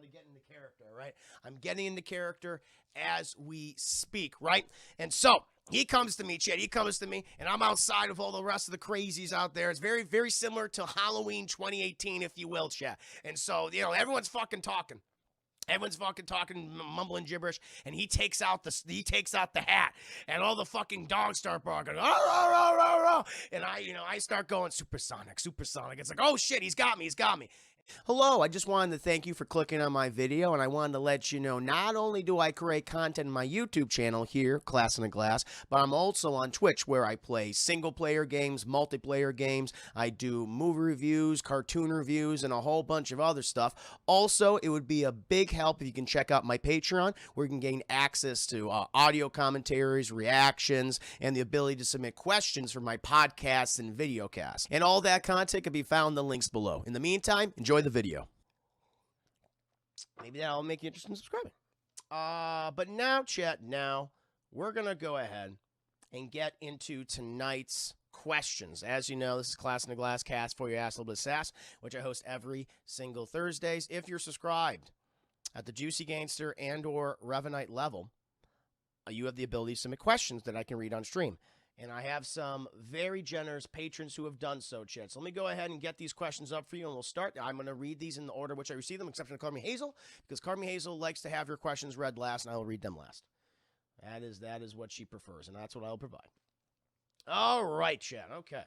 to get into character, right? I'm getting into character as we speak, right? And so he comes to me, Chad. He comes to me, and I'm outside with all the rest of the crazies out there. It's very, very similar to Halloween 2018, if you will, Chad. And so, you know, everyone's fucking talking. Everyone's fucking talking, mumbling gibberish, and he takes out the hat, and all the fucking dogs start barking, "Arr, arr, arr, arr, arr." And I start going supersonic. It's like, oh shit, he's got me. Hello, I just wanted to thank you for clicking on my video, and I wanted to let you know not only do I create content on my YouTube channel here, Class in a Glass, but I'm also on Twitch where I play single-player games, multiplayer games, I do movie reviews, cartoon reviews, and a whole bunch of other stuff. Also, it would be a big help if you can check out my Patreon where you can gain access to audio commentaries, reactions, and the ability to submit questions for my podcasts and videocasts. And all that content can be found in the links below. In the meantime, enjoy the video. Maybe that'll make you interested in subscribing. But now, chat, we're going to go ahead and get into tonight's questions. As you know, this is Class in a Glass Cast for Your Ass a Little Bit of Sass, which I host every single Thursdays. If you're subscribed at the Juicy Gangster and or Revenite level, you have the ability to submit questions that I can read on stream. And I have some very generous patrons who have done so, Chet. So let me go ahead and get these questions up for you, and we'll start. I'm going to read these in the order which I received them, except for Carmi Hazel, because Carmi Hazel likes to have your questions read last, and I will read them last. That is what she prefers, and that's what I'll provide. All right, Chet. Okay.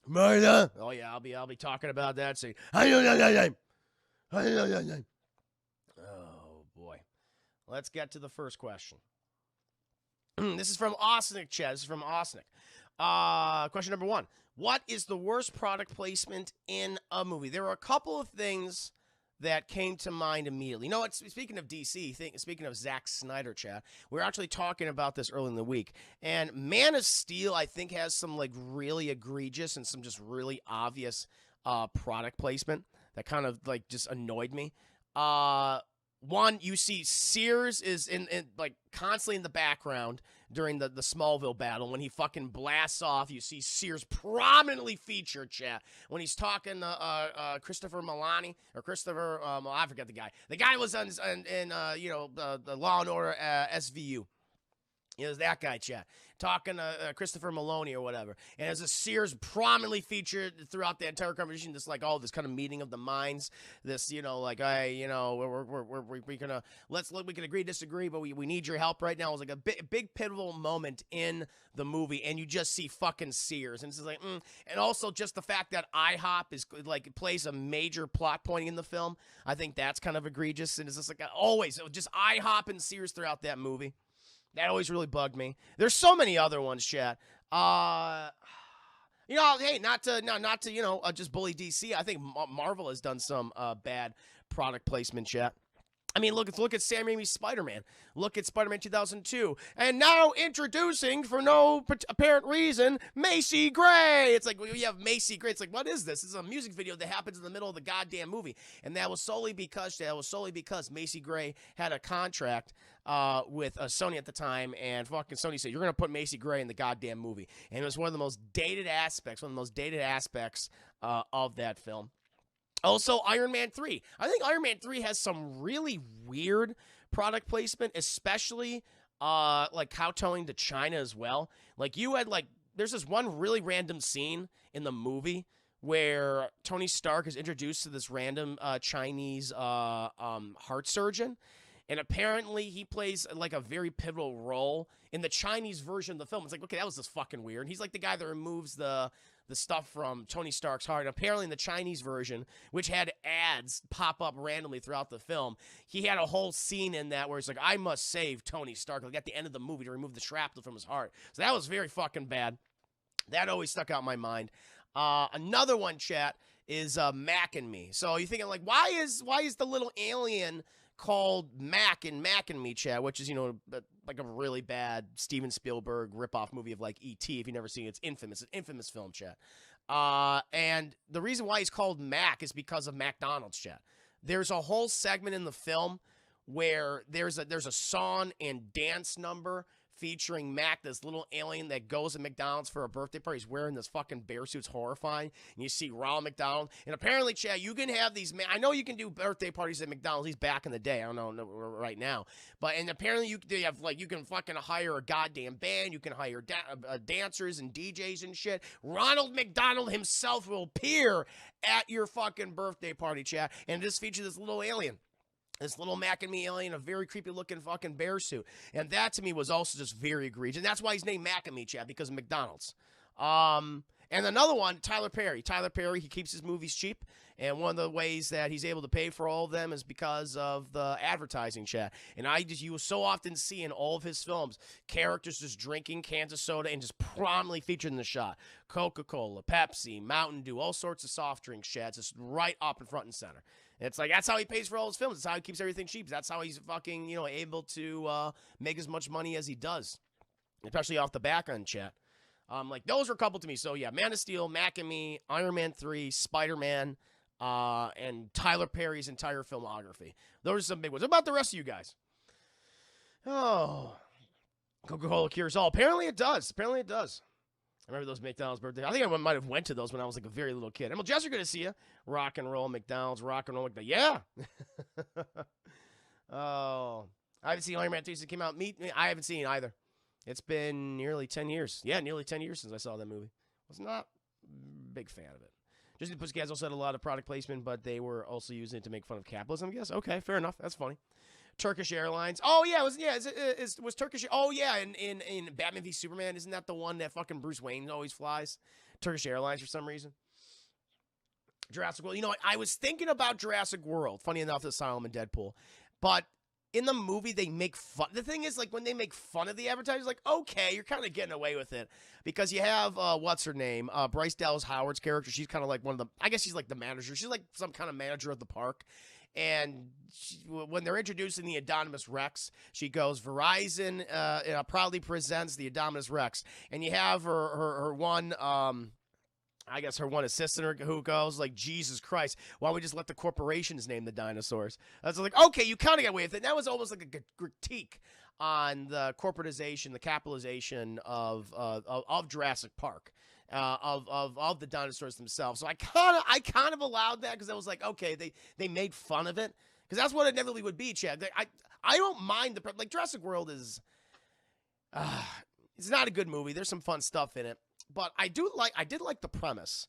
Martha. Oh yeah, I'll be talking about that. Say, oh boy. Let's get to the first question. This is from Osnick, Chad. Question number 1. What is the worst product placement in a movie? There are a couple of things that came to mind immediately. You know what? Speaking of DC, speaking of Zack Snyder, Chad, we were actually talking about this early in the week. And Man of Steel, I think, has some like really egregious and some just really obvious product placement that kind of like just annoyed me. One, you see Sears is in like constantly in the background during the Smallville battle. When he fucking blasts off, you see Sears prominently featured, chat. When he's talking to Christopher Milani, or Christopher, I forget the guy. The guy was in the Law and Order SVU. It was that guy, chat, talking to Christopher Maloney or whatever. And as a Sears prominently featured throughout the entire conversation, this like this kind of meeting of the minds. This, like, hey, we can agree, disagree, but we need your help right now. It was like a big pivotal moment in the movie, and you just see fucking Sears, and it's like, and also just the fact that IHOP is like plays a major plot point in the film. I think that's kind of egregious, and it's just like always just IHOP and Sears throughout that movie. That always really bugged me. There's so many other ones, chat. Hey, not to just bully DC. I think Marvel has done some bad product placement, chat. I mean, look at Sam Raimi's Spider-Man. Look at Spider-Man 2002. And now introducing, for no apparent reason, Macy Gray. It's like, we have Macy Gray. It's like, what is this? This is a music video that happens in the middle of the goddamn movie. And that was solely because Macy Gray had a contract with Sony at the time, and fucking Sony said, you're going to put Macy Gray in the goddamn movie. And it was one of the most dated aspects of that film. Also, Iron Man 3. I think Iron Man 3 has some really weird product placement, especially like kowtowing to China as well. Like, you had there's this one really random scene in the movie where Tony Stark is introduced to this random Chinese heart surgeon. And apparently he plays like a very pivotal role in the Chinese version of the film. It's like, okay, that was just fucking weird. He's like the guy that removes the stuff from Tony Stark's heart. And apparently in the Chinese version, which had ads pop up randomly throughout the film, he had a whole scene in that where he's like, I must save Tony Stark, like at the end of the movie, to remove the shrapnel from his heart. So that was very fucking bad. That always stuck out in my mind. Another one, chat, is Mac and Me. So you're thinking like, why is the little alien called Mac and Me, chat, which is, like a really bad Steven Spielberg ripoff movie of like E.T. If you've never seen it, it's an infamous film, chat. And the reason why he's called Mac is because of McDonald's, chat. There's a whole segment in the film where there's a song and dance number featuring Mac, this little alien that goes to McDonald's for a birthday party. He's wearing this fucking bear suit. It's horrifying. And you see Ronald McDonald. And apparently, Chad, you can have these. I know you can do birthday parties at McDonald's. He's back in the day. I don't know right now. And apparently, you can fucking hire a goddamn band. You can hire dancers and DJs and shit. Ronald McDonald himself will appear at your fucking birthday party, Chad. And this features this little alien. This little Mac and Me alien, a very creepy looking fucking bear suit. And that to me was also just very egregious. And that's why he's named Mac and Me, Chad, because of McDonald's. And another one, Tyler Perry. Tyler Perry, he keeps his movies cheap. And one of the ways that he's able to pay for all of them is because of the advertising, Chad. And you will so often see in all of his films, characters just drinking cans of soda and just prominently featured in the shot. Coca-Cola, Pepsi, Mountain Dew, all sorts of soft drinks, Chad. Just right up in front and center. It's like, that's how he pays for all his films. That's how he keeps everything cheap. That's how he's fucking, able to make as much money as he does. Especially off the back end, chat. Those are a couple to me. So, yeah, Man of Steel, Mac and Me, Iron Man 3, Spider-Man, and Tyler Perry's entire filmography. Those are some big ones. What about the rest of you guys? Oh, Coca-Cola cures all. Apparently it does. I remember those McDonald's birthdays. I think I might have went to those when I was like a very little kid. Well, Jess, good to see you. Rock and roll McDonald's, rock and roll McDonald's. Yeah. Oh, I haven't seen Iron Man 3 since it came out. I haven't seen it either. It's been nearly 10 years. Yeah, nearly 10 years since I saw that movie. Was not a big fan of it. Just the Pussycats also had a lot of product placement, but they were also using it to make fun of capitalism, I guess. Okay, fair enough. That's funny. Turkish Airlines. Oh yeah, was Turkish. Oh yeah, in Batman v Superman, isn't that the one that fucking Bruce Wayne always flies? Turkish Airlines for some reason. Jurassic World. I was thinking about Jurassic World. Funny enough, the Asylum and Deadpool, but in the movie they make fun. The thing is, like when they make fun of the advertisers, like okay, you're kind of getting away with it because you have what's her name, Bryce Dallas Howard's character. She's kind of like one of the. I guess she's like the manager. She's like some kind of manager of the park. And when they're introducing the Indominus Rex, she goes, Verizon proudly presents the Indominus Rex. And you have her one, I guess her one assistant who goes like, Jesus Christ, why don't we just let the corporations name the dinosaurs? I was like, okay, you kind of get away with it. And that was almost like a critique on the corporatization, the capitalization of Jurassic Park. Of the dinosaurs themselves. So I kind of allowed that because I was like, okay, they made fun of it because that's what it inevitably would be, Chad. I don't mind like Jurassic World is it's not a good movie. There's some fun stuff in it, but I did like the premise.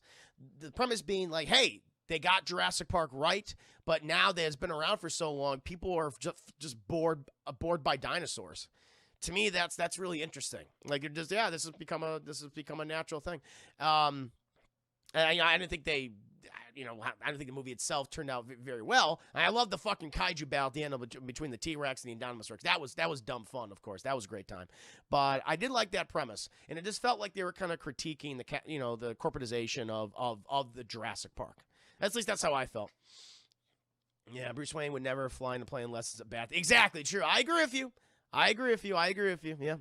The premise being like, hey, they got Jurassic Park right, but now that it's been around for so long, people are just bored by dinosaurs. To me, that's really interesting. Like it just this has become a natural thing. And I didn't think I don't think the movie itself turned out very well. And I love the fucking kaiju battle at the end between the T-Rex and the Indominus Rex. That was dumb fun, of course. That was a great time. But I did like that premise, and it just felt like they were kind of critiquing the corporatization of the Jurassic Park. At least that's how I felt. Yeah, Bruce Wayne would never fly in a plane unless it's a bad thing. Exactly, true. I agree with you. Yeah.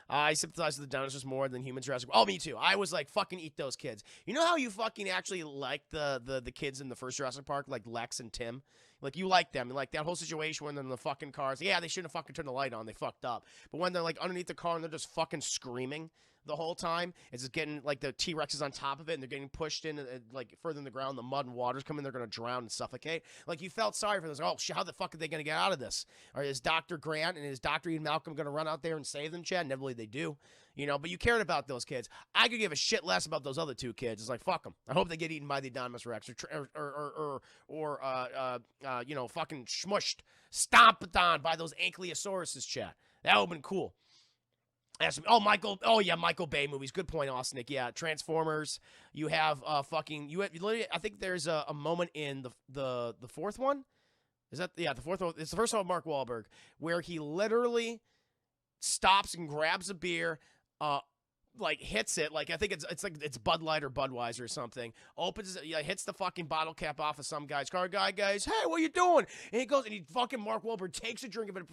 I sympathize with the dinosaurs more than humans. Jurassic. Oh, me too. I was like, fucking eat those kids. You know how you fucking actually like the kids in the first Jurassic Park, like Lex and Tim? Like, you like them. Like, that whole situation when they're in the fucking cars. Yeah, they shouldn't have fucking turned the light on. They fucked up. But when they're, like, underneath the car and they're just fucking screaming the whole time, it's just getting, like, the T-Rex is on top of it and they're getting pushed in, like, further in the ground. The mud and water's coming. They're going to drown and suffocate. Like, you felt sorry for this. Like, oh, shit, how the fuck are they going to get out of this? Or is Dr. Grant and is Dr. Ian Malcolm going to run out there and save them, Chad? Inevitably they do. But you cared about those kids. I could give a shit less about those other two kids. It's like, fuck them. I hope they get eaten by the Indominus Rex or fucking smushed, stomped on by those Ankylosaurus, chat. That would have been cool. Michael Bay movies. Good point, Austin. Yeah, Transformers. You have literally, I think there's a moment in the fourth one. Is that, yeah, the fourth one. It's the first one with Mark Wahlberg where he literally stops and grabs a beer, hits it, like I think it's Bud Light or Budweiser or something. Opens it, hits the fucking bottle cap off of some guy's car. Guy goes, "Hey, what you doing?" And he goes, and he fucking Mark Wahlberg takes a drink of it,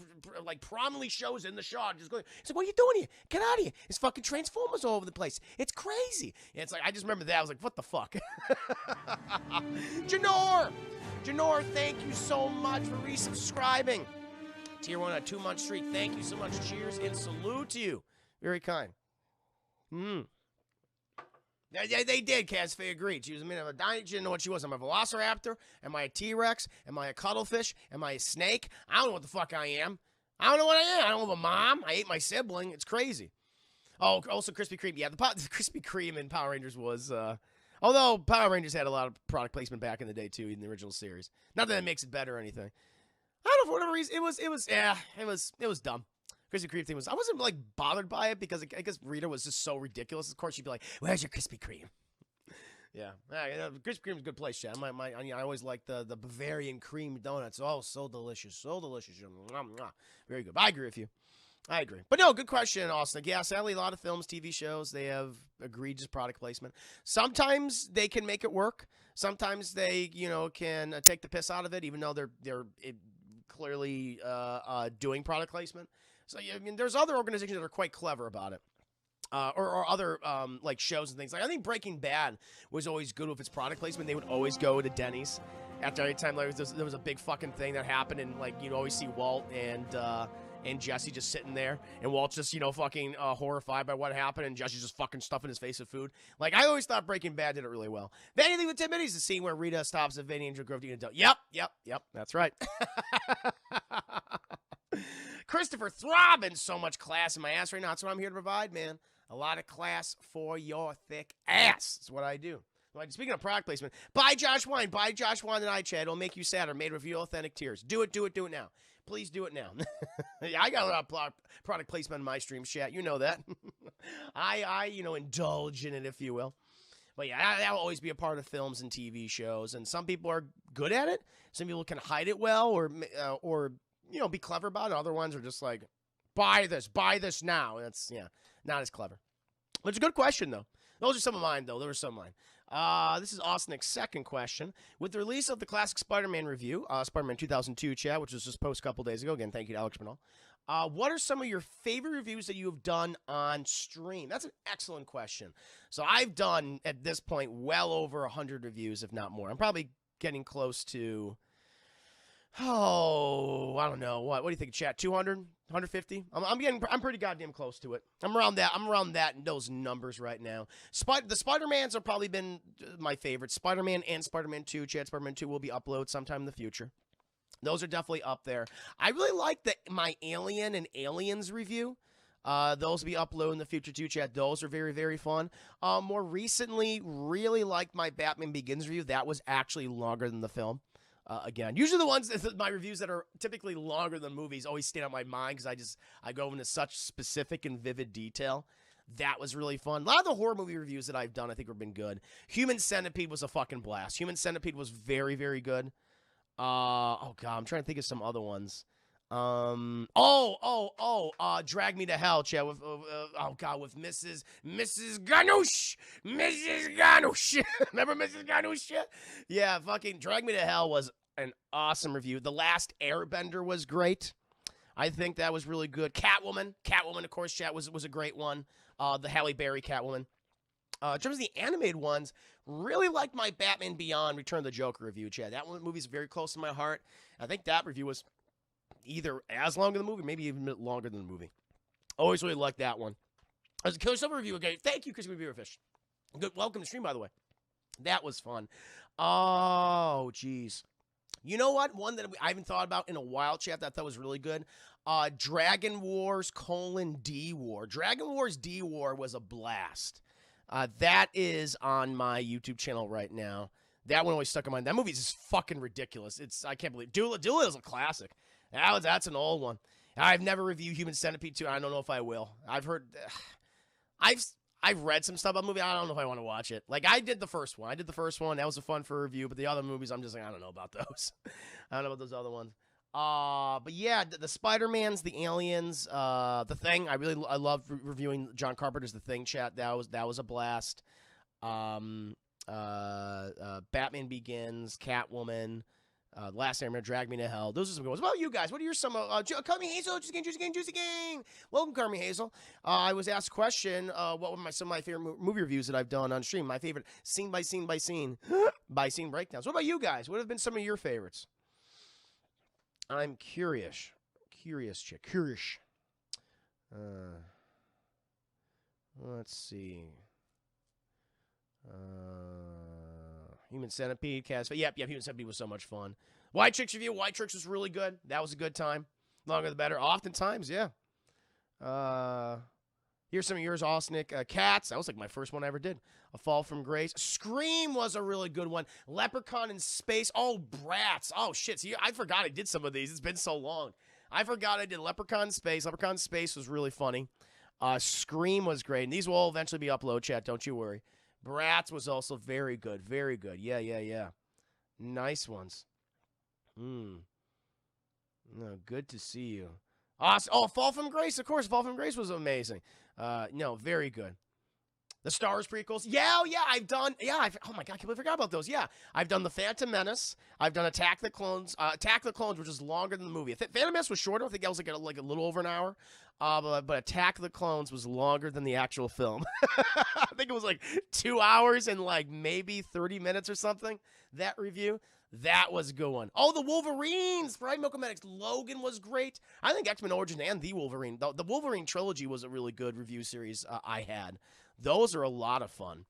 like prominently shows in the shot. Just going, he's like, "What are you doing here? Get out of here!" It's fucking Transformers all over the place. It's crazy. And it's like I just remember that. I was like, "What the fuck?" Janor, thank you so much for resubscribing. Tier 1 on a 2-month streak. Thank you so much. Cheers and salute to you. Very kind. Yeah, they did. Casfay agreed. She was a minute of a dinosaur. She didn't know what she was. Am I a velociraptor? Am I a T-Rex? Am I a cuttlefish? Am I a snake? I don't know what the fuck I am. I don't know what I am. I don't have a mom. I ate my sibling. It's crazy. Oh, also Krispy Kreme. Yeah, the Krispy Kreme in Power Rangers was... although Power Rangers had a lot of product placement back in the day, too, in the original series. Not that it makes it better or anything. I don't know, for whatever reason, it was dumb. Krispy Kreme thing was, I wasn't like bothered by it because I guess Rita was just so ridiculous. Of course, she'd be like, "Where's your Krispy Kreme?" Yeah, Krispy Kreme's a good place, Chad. I always like the Bavarian cream donuts. Oh, so delicious, so delicious. Very good. I agree with you. I agree. But no, good question, Austin. Yeah, sadly, a lot of films, TV shows, they have egregious product placement. Sometimes they can make it work. Sometimes they, can take the piss out of it, even though they're clearly doing product placement. So, I mean, there's other organizations that are quite clever about it. Or other, like, shows and things. Like, I think Breaking Bad was always good with its product placement. They would always go to Denny's. After every time there was a big fucking thing that happened, and, like, you'd always see Walt and Jesse just sitting there, and Walt's just, fucking horrified by what happened, and Jesse's just fucking stuffing his face with food. Like, I always thought Breaking Bad did it really well. Anything with 10 minutes, the scene where Rita stops at Vinny and Grove to eat a dough. Yep, that's right. Christopher throbbing so much class in my ass right now. That's what I'm here to provide, man. A lot of class for your thick ass. That's what I do. Like, speaking of product placement, buy Josh Wine. Buy Josh Wine tonight, Chad. It'll make you sadder. Made with real authentic tears. Do it now. Please do it now. Yeah, I got a lot of product placement in my stream, chat. You know that. I indulge in it, if you will. But yeah, that'll always be a part of films and TV shows. And some people are good at it. Some people can hide it well or be clever about it. Other ones are just like, buy this now. And that's, not as clever. But it's a good question, though. Those are some of mine, though. Those are some of mine. This is Austin's second question. With the release of the classic Spider-Man review, Spider-Man 2002, chat, which was just posted a couple days ago. Again, thank you to Alex Bernal. What are some of your favorite reviews that you have done on stream? That's an excellent question. So I've done, at this point, well over 100 reviews, if not more. I'm probably getting close to... Oh, I don't know. What do you think, chat? 200? 150? I'm pretty goddamn close to it. I'm around that in those numbers right now. The Spider-Mans have probably been my favorite. Spider-Man and Spider-Man 2. Chat, Spider-Man 2 will be uploaded sometime in the future. Those are definitely up there. I really like my Alien and Aliens review. Those will be uploaded in the future too, chat. Those are very, very fun. More recently, really liked my Batman Begins review. That was actually longer than the film. Again, usually the ones, my reviews that are typically longer than movies always stand out in my mind because I go into such specific and vivid detail. That was really fun. A lot of the horror movie reviews that I've done, I think, have been good. Human Centipede was a fucking blast. Human Centipede was very, very good. Oh, God, I'm trying to think of some other ones. Drag Me to Hell, chat, with, with Mrs. Ganush. Mrs. Ganush. Remember Mrs. Ganush? Yeah, fucking Drag Me to Hell was an awesome review. The Last Airbender was great. I think that was really good. Catwoman, of course, chat, was a great one. The Halle Berry Catwoman. In terms of the animated ones, really liked my Batman Beyond Return of the Joker review, Chad. That movie's very close to my heart. I think that review was either as long as the movie, maybe even a bit longer than the movie. Always really liked that one. As a Killer Summer review again. Thank you, Chris Beaverfish. Good, welcome to stream, by the way. That was fun. Oh, jeez. You know what? One that I haven't thought about in a while, chat, that I thought was really good. Dragon Wars : D War. Dragon Wars D War was a blast. That is on my YouTube channel right now. That one always stuck in mind. That movie is just fucking ridiculous. I can't believe Doolittle is a classic. That's an old one. I've never reviewed Human Centipede 2. I don't know if I will. I've heard... I've read some stuff about the movie. I don't know if I want to watch it. Like, I did the first one. That was a fun for review. But the other movies, I'm just like, I don't know about those. I don't know about those other ones. But yeah, the Spider-Mans, the Aliens, The Thing. I love reviewing John Carpenter's The Thing, chat. That was a blast. Batman Begins, Catwoman, Last Airbender, Drag Me to Hell. Those are some good ones. What about you guys? What are your some? Carmi Hazel, Juicy Gang. Welcome, Carmi Hazel. I was asked a question. What were some of my favorite movie reviews that I've done on stream? My favorite scene by scene breakdowns. What about you guys? What have been some of your favorites? I'm curious. Curious chick. Curious. Let's see. Human Centipede, Cast. Yep, Human Centipede was so much fun. White Chicks review. White Chicks was really good. That was a good time. Longer the better. Oftentimes, yeah. Here's some of yours, Osnick. Cats. That was like my first one I ever did. A Fall from Grace. Scream was a really good one. Leprechaun in Space. Oh, Bratz. Oh, shit. See, I forgot I did some of these. It's been so long. I forgot I did Leprechaun in Space. Leprechaun in Space was really funny. Scream was great. And these will all eventually be upload, chat. Don't you worry. Bratz was also very good. Very good. Yeah. Nice ones. No, good to see you. Awesome. Oh, Fall from Grace, of course. Fall from Grace was amazing. No, very good. The Star Wars prequels. Yeah, I've done. Yeah, oh my God, I can't believe I forgot about those. Yeah, I've done The Phantom Menace. I've done Attack the Clones. Attack the Clones, which is longer than the movie. Phantom Menace was shorter. I think that was like a little over an hour. But Attack the Clones was longer than the actual film. I think it was like 2 hours and like maybe 30 minutes or something. That review. That was a good one. Oh, the Wolverines, right? Milkomedics. Logan was great. I think X-Men Origins and the Wolverine. The Wolverine trilogy was a really good review series I had. Those are a lot of fun.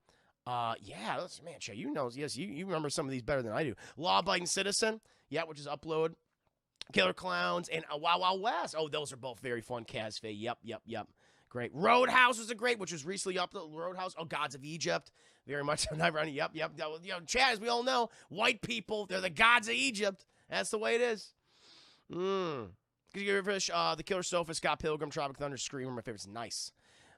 Yeah, man, Che, you know, yes, you remember some of these better than I do. Law-Abiding Citizen, yeah, which is upload. Killer Clowns and Wild Wild West. Oh, those are both very fun. Casfe, yep. Great. Roadhouse was a great, which was recently uploaded. Roadhouse. Oh, Gods of Egypt. Very much. Yep. You know, Chad, as we all know, white people, they're the gods of Egypt. That's the way it is. The Killer Sofa, Scott Pilgrim, Tropic Thunder, Scream are my favorites. Nice.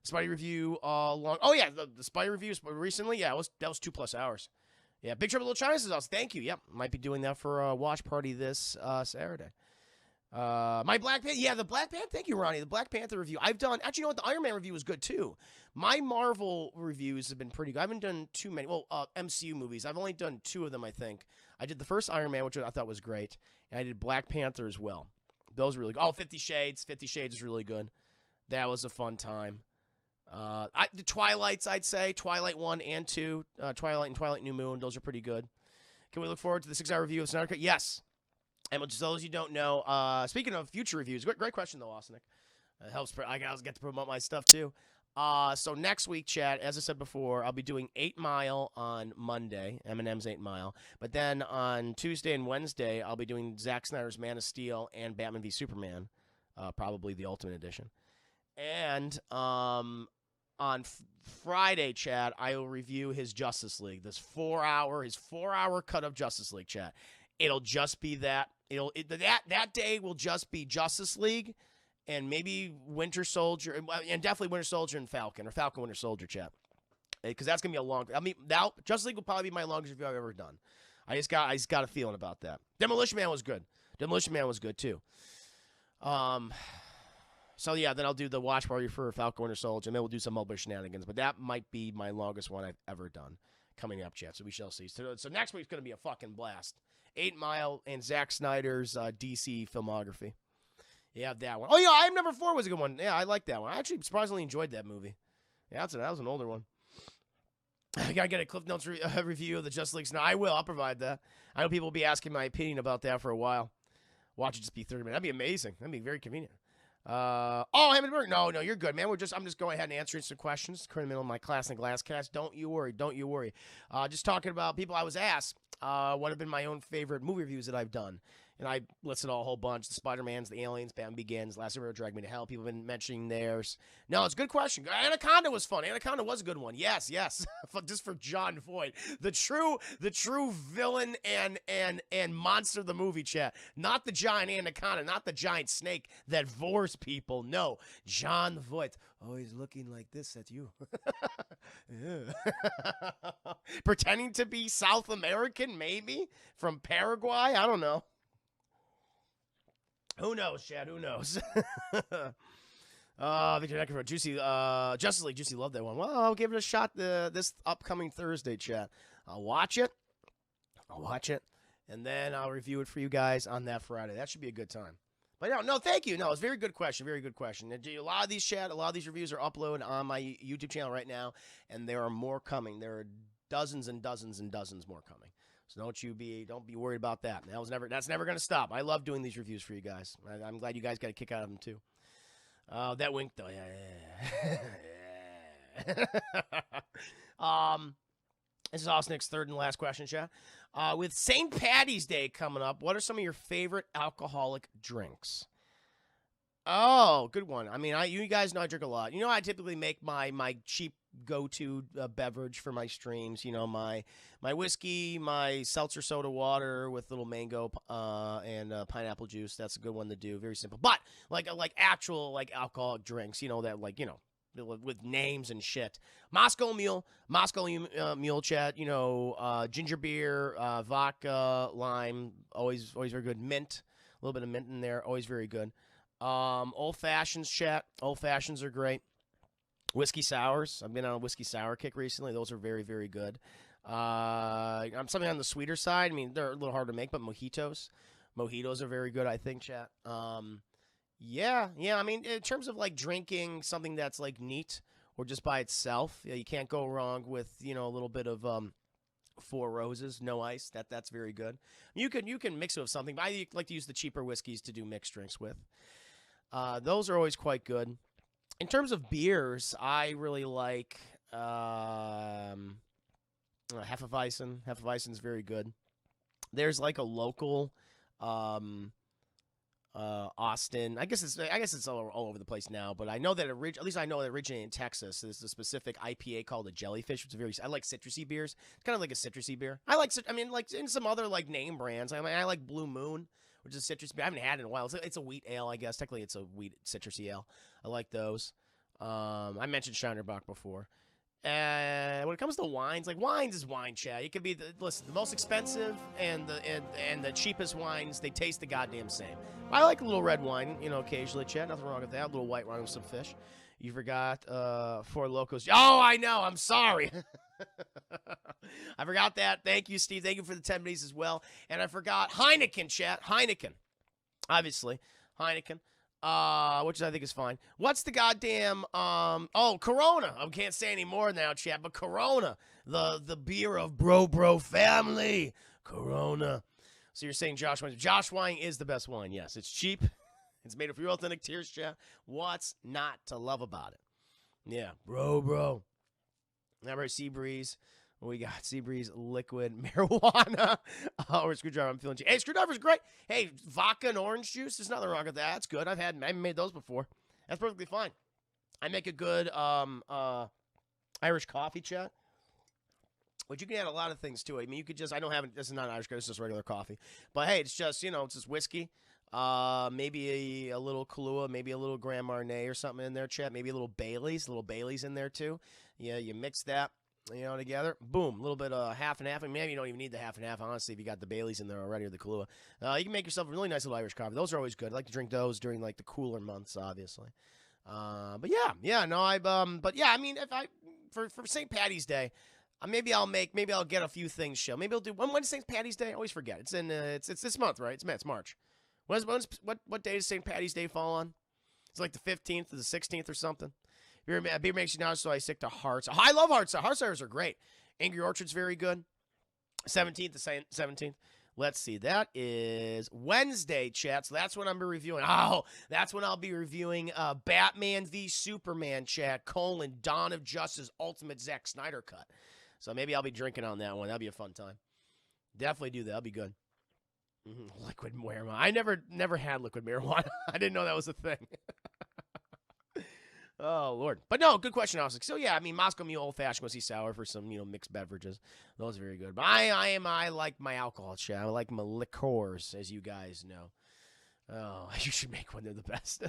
Spidey review. Oh, yeah. The Spidey review recently. Yeah, that was 2+ hours. Yeah. Big Trouble in Little China says us. Thank you. Yep. Might be doing that for a watch party this Saturday. My Black Panther, yeah, the Black Panther, thank you, Ronnie. The Black Panther review, I've done, actually, you know what, the Iron Man review was good, too. My Marvel reviews have been pretty good. I haven't done too many, MCU movies. I've only done 2 of them, I think. I did the first Iron Man, which I thought was great, and I did Black Panther as well. Those were really good. Oh, 50 Shades. 50 Shades is really good. That was a fun time. The Twilights, I'd say. Twilight 1 and 2. Twilight and Twilight New Moon. Those are pretty good. Can we look forward to the 6-hour review of Snyder Cut? Yes. And just those you don't know, speaking of future reviews, great question, though, Austin. It helps. I get to promote my stuff, too. So next week, chat, as I said before, I'll be doing 8 Mile on Monday, Eminem's 8 Mile. But then on Tuesday and Wednesday, I'll be doing Zack Snyder's Man of Steel and Batman v Superman, probably the Ultimate Edition. And on Friday, chat, I will review his Justice League, his 4-hour cut of Justice League, chat. It'll just be that. That day will just be Justice League and maybe Winter Soldier, and definitely Winter Soldier and Falcon, or Falcon Winter Soldier, chat. Because that's gonna be a long. Now Justice League will probably be my longest review I've ever done. I just got a feeling about that. Demolition Man was good. Demolition Man was good too. So yeah, then I'll do the watch party for Falcon Winter Soldier, and then we'll do some mobile shenanigans. But that might be my longest one I've ever done coming up, chat. So we shall see. So next week's gonna be a fucking blast. 8 Mile and Zack Snyder's DC filmography. Yeah, that one. Oh, yeah, I Am Number 4 was a good one. Yeah, I like that one. I actually surprisingly enjoyed that movie. Yeah, that was an older one. I got to get a Cliff Notes review of the Justice League. No, I will. I'll provide that. I know people will be asking my opinion about that for a while. Watch it just be 30 minutes. That'd be amazing. That'd be very convenient. Hammond Burke. No, you're good, man. I'm just going ahead and answering some questions. Currently in the middle of my class in Glasscast. Don't you worry. Just talking about people I was asked. What have been my own favorite movie reviews that I've done? And I listed a whole bunch. The Spider-Mans, the Aliens, Batman Begins, Last Hero Drag Me to Hell. People have been mentioning theirs. No, it's a good question. Anaconda was fun. Anaconda was a good one. Yes. Just for John Voight. The true villain and monster of the movie, chat. Not the giant anaconda, not the giant snake that vores people. No, John Voight. Oh, he's looking like this at you. Pretending to be South American, maybe? From Paraguay? I don't know. Who knows, Chad? Who knows? Victor Decker for Juicy, Justice League. Juicy loved that one. Well, I'll give it a shot this upcoming Thursday, Chad. I'll watch it. And then I'll review it for you guys on that Friday. That should be a good time. But no, thank you. No, it's a very good question. Very good question. A lot of these reviews are uploaded on my YouTube channel right now, and there are more coming. There are dozens and dozens and dozens more coming. So don't be worried about that. That's never going to stop. I love doing these reviews for you guys. I'm glad you guys got a kick out of them too. That wink though, yeah. This is Osnick's third and last question, chat. With St. Patty's Day coming up, what are some of your favorite alcoholic drinks? Oh, good one. I mean, you guys know I drink a lot. You know, I typically make my cheap go-to beverage for my streams. You know, my whiskey, my seltzer soda water with little mango and pineapple juice. That's a good one to do. Very simple, but like actual alcoholic drinks. You know that with names and shit. Moscow Mule, chat. You know, ginger beer, vodka, lime. Always very good. Mint, a little bit of mint in there. Always very good. Old fashions, chat. Old fashions are great. Whiskey sours. I've been on a whiskey sour kick recently. Those are very, very good. I'm something on the sweeter side. I mean, they're a little hard to make, but mojitos are very good, I think, chat. Yeah. I mean, in terms of drinking something that's neat or just by itself, you can't go wrong with a little bit of Four Roses, no ice. That's very good. You can mix it with something, but I like to use the cheaper whiskeys to do mixed drinks with. Those are always quite good. In terms of beers, I really like Hefeweizen. Hefeweizen's very good. There's a local Austin. I guess it's all over the place now, but I know that at least I know it originated in Texas. There's a specific IPA called a Jellyfish, which is I like citrusy beers. It's kind of like a citrusy beer. In some other name brands. I like Blue Moon, which is a citrus beer. I haven't had it in a while. It's a wheat ale, I guess. Technically, it's a wheat citrusy ale. I like those. I mentioned Shinerbach before. When it comes to wines, wines is wine, chat. It could be the most expensive and the cheapest wines. They taste the goddamn same. I like a little red wine, occasionally, chat. Nothing wrong with that. A little white wine with some fish. You forgot Four Locos. Oh, I know. I'm sorry. I forgot that. Thank you, Steve. Thank you for the 10 minutes as well. And I forgot Heineken, chat. Heineken. Obviously. Heineken. Which I think is fine. What's the goddamn, Corona. I can't say any more now, chat, but Corona. The beer of bro family. Corona. So you're saying Josh wine. Josh wine is the best wine, yes. It's cheap. It's made of real authentic tears, chat. What's not to love about it? Yeah, bro. Remember Seabreeze? We got Seabreeze liquid marijuana or screwdriver. I'm feeling. Hey, screwdriver's great. Hey, vodka and orange juice. There's nothing wrong with that. That's good. I made those before. That's perfectly fine. I make a good Irish coffee, chat. But you can add a lot of things to it. I mean, you could just. I don't have it. This is not Irish coffee. It's just regular coffee. But hey, it's just it's just whiskey. Maybe a little Kahlua, maybe a little Grand Marnier or something in there, chat. Maybe a little Bailey's in there too. Yeah, you mix that. Together. Boom. A little bit of half and half. I mean, maybe you don't even need the half and half, honestly, if you got the Baileys in there already or the Kahlua. You can make yourself a really nice little Irish coffee. Those are always good. I like to drink those during, the cooler months, obviously. But I mean, if for St. Patty's Day, maybe I'll get a few things show. Maybe I'll do, when's St. Patty's Day? I always forget. It's it's this month, right? It's March. What day does St. Patty's Day fall on? It's like the 15th or the 16th or something. Beer makes you now, so I stick to hearts. Oh, I love hearts. Heart ciders are great. Angry Orchard's very good. 17th, the 17th. Let's see. That is Wednesday, chat. So that's when I'm reviewing. Oh, that's when I'll be reviewing Batman v Superman, chat. Dawn of Justice Ultimate Zack Snyder cut. So maybe I'll be drinking on that one. That'll be a fun time. Definitely do that. That'll be good. Liquid marijuana. I never had liquid marijuana. I didn't know that was a thing. Oh, Lord. But no, good question, Austin. So, yeah, I mean, Moscow Mule old-fashioned whiskey sour for some, mixed beverages. Those are very good. But I like my alcohol, chat. I like my liqueurs, as you guys know. Oh, you should make one. They're the best.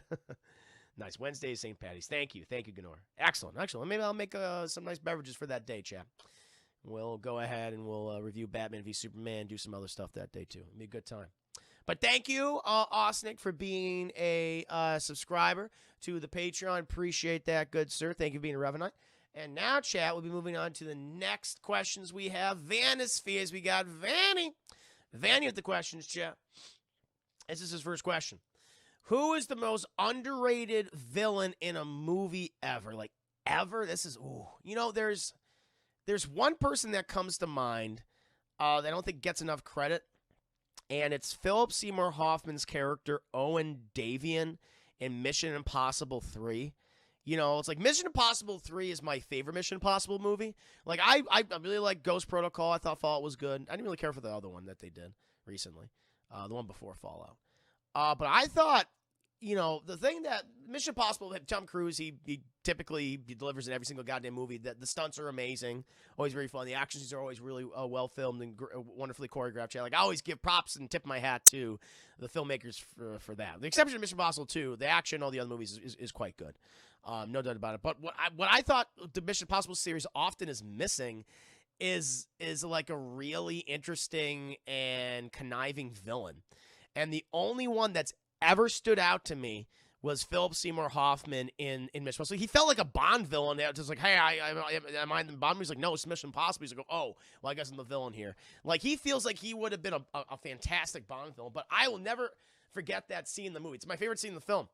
Nice. Wednesday is St. Patty's. Thank you, Gnor. Excellent. Maybe I'll make some nice beverages for that day, chat. We'll go ahead and we'll review Batman v Superman, do some other stuff that day, too. It'll be a good time. But thank you, Osnick, for being a subscriber to the Patreon. Appreciate that, good sir. Thank you for being a Revenant. And now, chat, we'll be moving on to the next questions we have. Vanispheres, we got Vanny. Vanny with the questions, chat. This is his first question. Who is the most underrated villain in a movie ever? Ever? This is, ooh. There's one person that comes to mind. that I don't think gets enough credit. And it's Philip Seymour Hoffman's character, Owen Davian, in Mission Impossible 3. You know, it's like Mission Impossible 3 is my favorite Mission Impossible movie. Like, I really like Ghost Protocol. I thought Fallout was good. I didn't really care for the other one that they did recently, the one before Fallout. But I thought, you know, the thing that Mission Impossible, Tom Cruise, he typically delivers in every single goddamn movie. The stunts are amazing, always very fun. The action scenes are always really well filmed and wonderfully choreographed. Like, I always give props and tip my hat to the filmmakers for that. The exception of Mission Impossible 2, the action, all the other movies is quite good. No doubt about it. But what I thought the Mission Impossible series often is missing is like a really interesting and conniving villain. And the only one that's ever stood out to me was Philip Seymour Hoffman in Mission Impossible. So he felt like a Bond villain. It was like, hey, am I the Bond? He's like, no, it's Mission Impossible. He's like, oh, well, I guess I'm the villain here. Like, he feels like he would have been a fantastic Bond villain. But I will never forget that scene in the movie. It's my favorite scene in the film.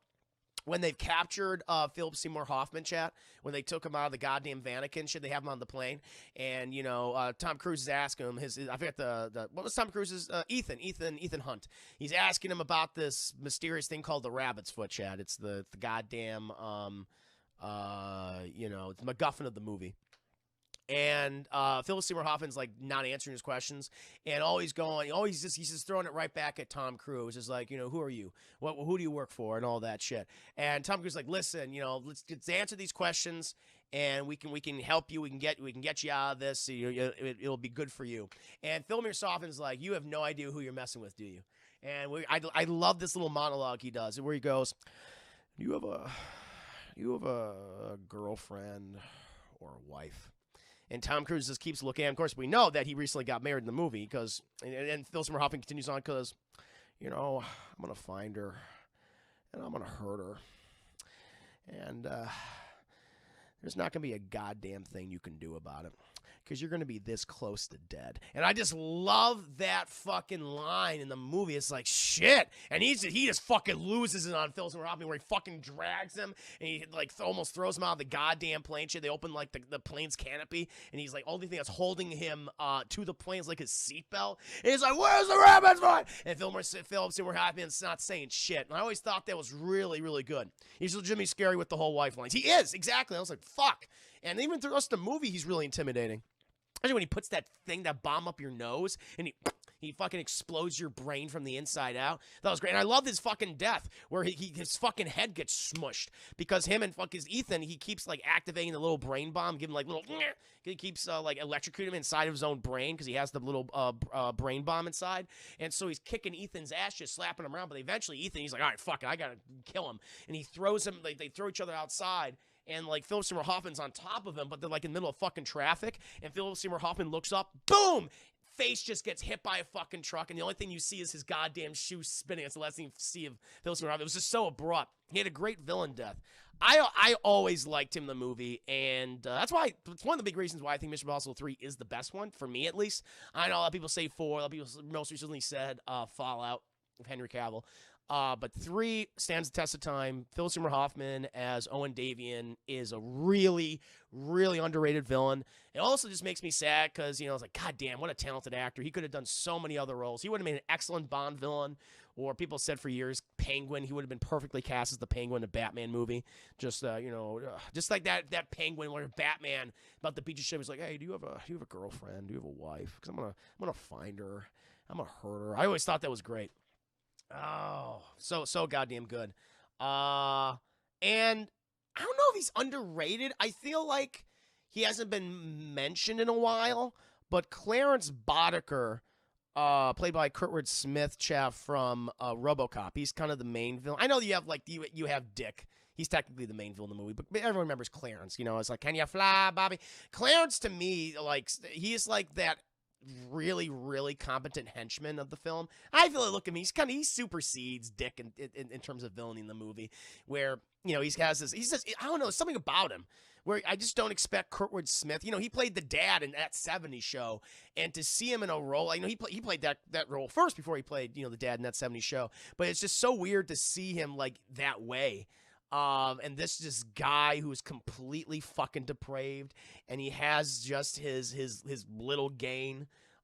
When they've captured Philip Seymour Hoffman, chat, when they took him out of the goddamn Vatican shit, they have him on the plane, and, you know, Tom Cruise is asking him, I forget what was Tom Cruise's, Ethan Hunt. He's asking him about this mysterious thing called the rabbit's foot, chat. It's the goddamn, you know, it's the MacGuffin of the movie. And Philip Seymour Hoffman's like not answering his questions, and he's just throwing it right back at Tom Cruise. It's like, you know, who are you? Who do you work for? And all that shit. And Tom Cruise is like, listen, you know, let's answer these questions, and we can help you. We can get you out of this. It'll be good for you. And Philip Seymour Hoffman's like, you have no idea who you're messing with, do you? And I love this little monologue he does, where he goes, you have a girlfriend or a wife? And Tom Cruise just keeps looking. And of course, we know that he recently got married in the movie because, and Phil Seymour Hoffman continues on because, you know, I'm going to find her and I'm going to hurt her. And there's not going to be a goddamn thing you can do about it because you're going to be this close to dead. And I just love that fucking line in the movie. It's like, shit. And he just fucking loses it on Phil Seymour Hoffman, where he fucking drags him and he like almost throws him out of the goddamn plane shit. They open like the plane's canopy, and he's like, only thing that's holding him to the plane is like his seatbelt. And he's like, where's the rabbit's foot? And Phil Seymour Hoffman's not saying shit. And I always thought that was really, really good. He's legitimately scary with the whole wife lines. He is, exactly. I was like, fuck. And even through the rest of the movie, he's really intimidating. Especially when he puts that bomb up your nose, and he fucking explodes your brain from the inside out. That was great. And I love his fucking death, where his fucking head gets smushed. Because him and fucking Ethan, he keeps, like, activating the little brain bomb, giving, like, little... He keeps, like, electrocuting him inside of his own brain, because he has the little brain bomb inside. And so he's kicking Ethan's ass, just slapping him around. But eventually, he's like, all right, fuck it, I gotta kill him. And he throws him, like, they throw each other outside. And, like, Philip Seymour Hoffman's on top of him, but they're, like, in the middle of fucking traffic. And Philip Seymour Hoffman looks up, boom! Face just gets hit by a fucking truck, and the only thing you see is his goddamn shoe spinning. It's the last thing you see of Philip Seymour Hoffman. It was just so abrupt. He had a great villain death. I always liked him in the movie, and that's why it's one of the big reasons why I think Mission Impossible 3 is the best one, for me at least. I know a lot of people say 4, a lot of people most recently said Fallout of Henry Cavill. But 3 stands the test of time. Philip Seymour Hoffman as Owen Davian is a really, really underrated villain. It also just makes me sad because, you know, it's like, God damn, what a talented actor. He could have done so many other roles. He would have made an excellent Bond villain, or people said for years, Penguin. He would have been perfectly cast as the Penguin in a Batman movie. Just, you know, just like that Penguin where Batman about the beach of ship was like, hey, do you have a girlfriend? Do you have a wife? Because I'm gonna find her. I'm gonna hurt her. I always thought that was great. Oh, so goddamn good. And I don't know if he's underrated. I feel like he hasn't been mentioned in a while, but Clarence Boddicker, played by Kurtwood Smith, chap from RoboCop. He's kind of the main villain. I know you have you have Dick. He's technically the main villain in the movie, but everyone remembers Clarence. You know, it's like, can you fly, Bobby? Clarence, to me, like, he's like that really, really competent henchman of the film. I feel like, look at me, he supersedes Dick in terms of villainy in the movie, where, you know, I don't know, something about him where I just don't expect Kurtwood Smith. You know, he played the dad in that 70s show, and to see him in a role, you know, he played that role first before he played, you know, the dad in that 70s show, but it's just so weird to see him like that way. And this guy who's completely fucking depraved, and he has just his little gain.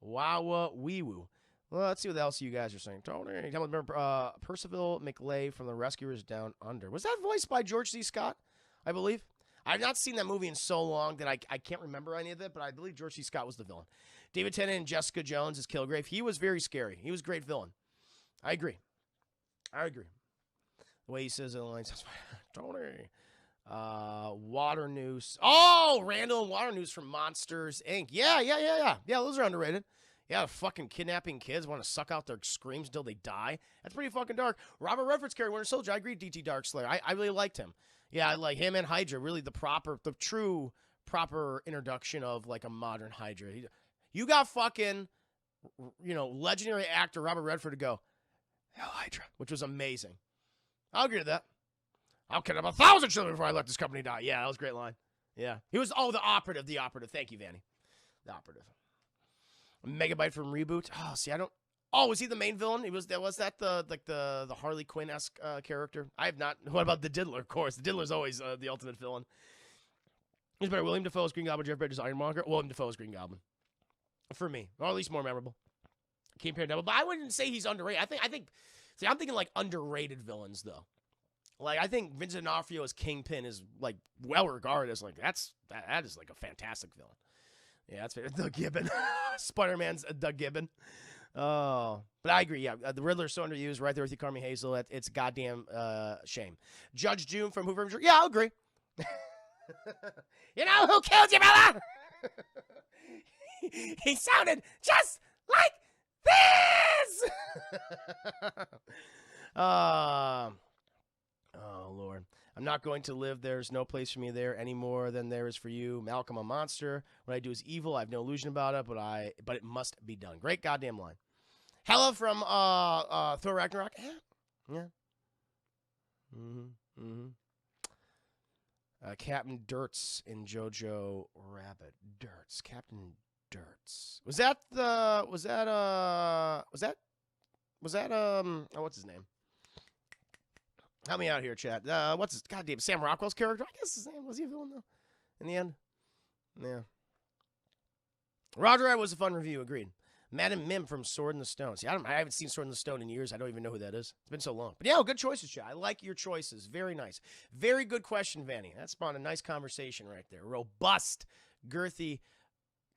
Wawa wee woo. Well, let's see what else you guys are saying. Tony, remember Percival McLay from The Rescuers Down Under. Was that voiced by George C. Scott, I believe? I've not seen that movie in so long that I can't remember any of it, but I believe George C. Scott was the villain. David Tennant and Jessica Jones as Kilgrave. He was very scary. He was a great villain. I agree. The way he says it in the lines, Tony. Water News. Oh, Randall and Water News from Monsters, Inc. Yeah. Yeah, those are underrated. Yeah, fucking kidnapping kids, want to suck out their screams until they die. That's pretty fucking dark. Robert Redford's character, Winter Soldier. I agree, DT Darkslayer. I really liked him. Yeah, I like him and Hydra. Really the true proper introduction of like a modern Hydra. You got fucking, legendary actor Robert Redford to go, hell Hydra, which was amazing. I'll agree to that. I'll kidnap 1,000 children before I let this company die. Yeah, that was a great line. Yeah. He was, the operative. Thank you, Vanny. The operative. Megabyte from Reboot. Oh, see, I don't. Oh, was he the main villain? Was that the Harley Quinn-esque character? I have not. What about the Diddler? Of course, the Diddler's always the ultimate villain. Who's better, William Dafoe's Green Goblin, Jeff Bridges' Ironmonger? William Dafoe's Green Goblin, for me, or at least more memorable. Kingpin Devil, but I wouldn't say he's underrated. I think. See, I'm thinking like underrated villains though. Like I think Vincent D'Onofrio as Kingpin is like well regarded as like that is like a fantastic villain. Yeah, that's fair. Doug Gibbon. Spider-Man's Doug Gibbon. Oh, but I agree. Yeah, the Riddler's so underused. Right there with you, Carmi Hazel. It's a goddamn shame. Judge Doom from Hoover. Yeah, I'll agree. You know who killed your brother? He sounded just like this. Oh, Lord. I'm not going to live. There's no place for me there any more than there is for you. Malcolm, a monster. What I do is evil. I have no illusion about it, but it must be done. Great goddamn line. Hela from Thor Ragnarok. Yeah. Captain Dirts in Jojo Rabbit. Dirts. Captain Dirts. Was that what's his name? Help me out here, chat. What's his goddamn Sam Rockwell's character? I guess his name was he a villain though? In the end, yeah. Roger, I was a fun review. Agreed. Madam Mim from Sword in the Stone. See, I haven't seen Sword in the Stone in years. I don't even know who that is. It's been so long. But yeah, good choices, chat. I like your choices. Very nice. Very good question, Vanny. That spawned a nice conversation right there. Robust, girthy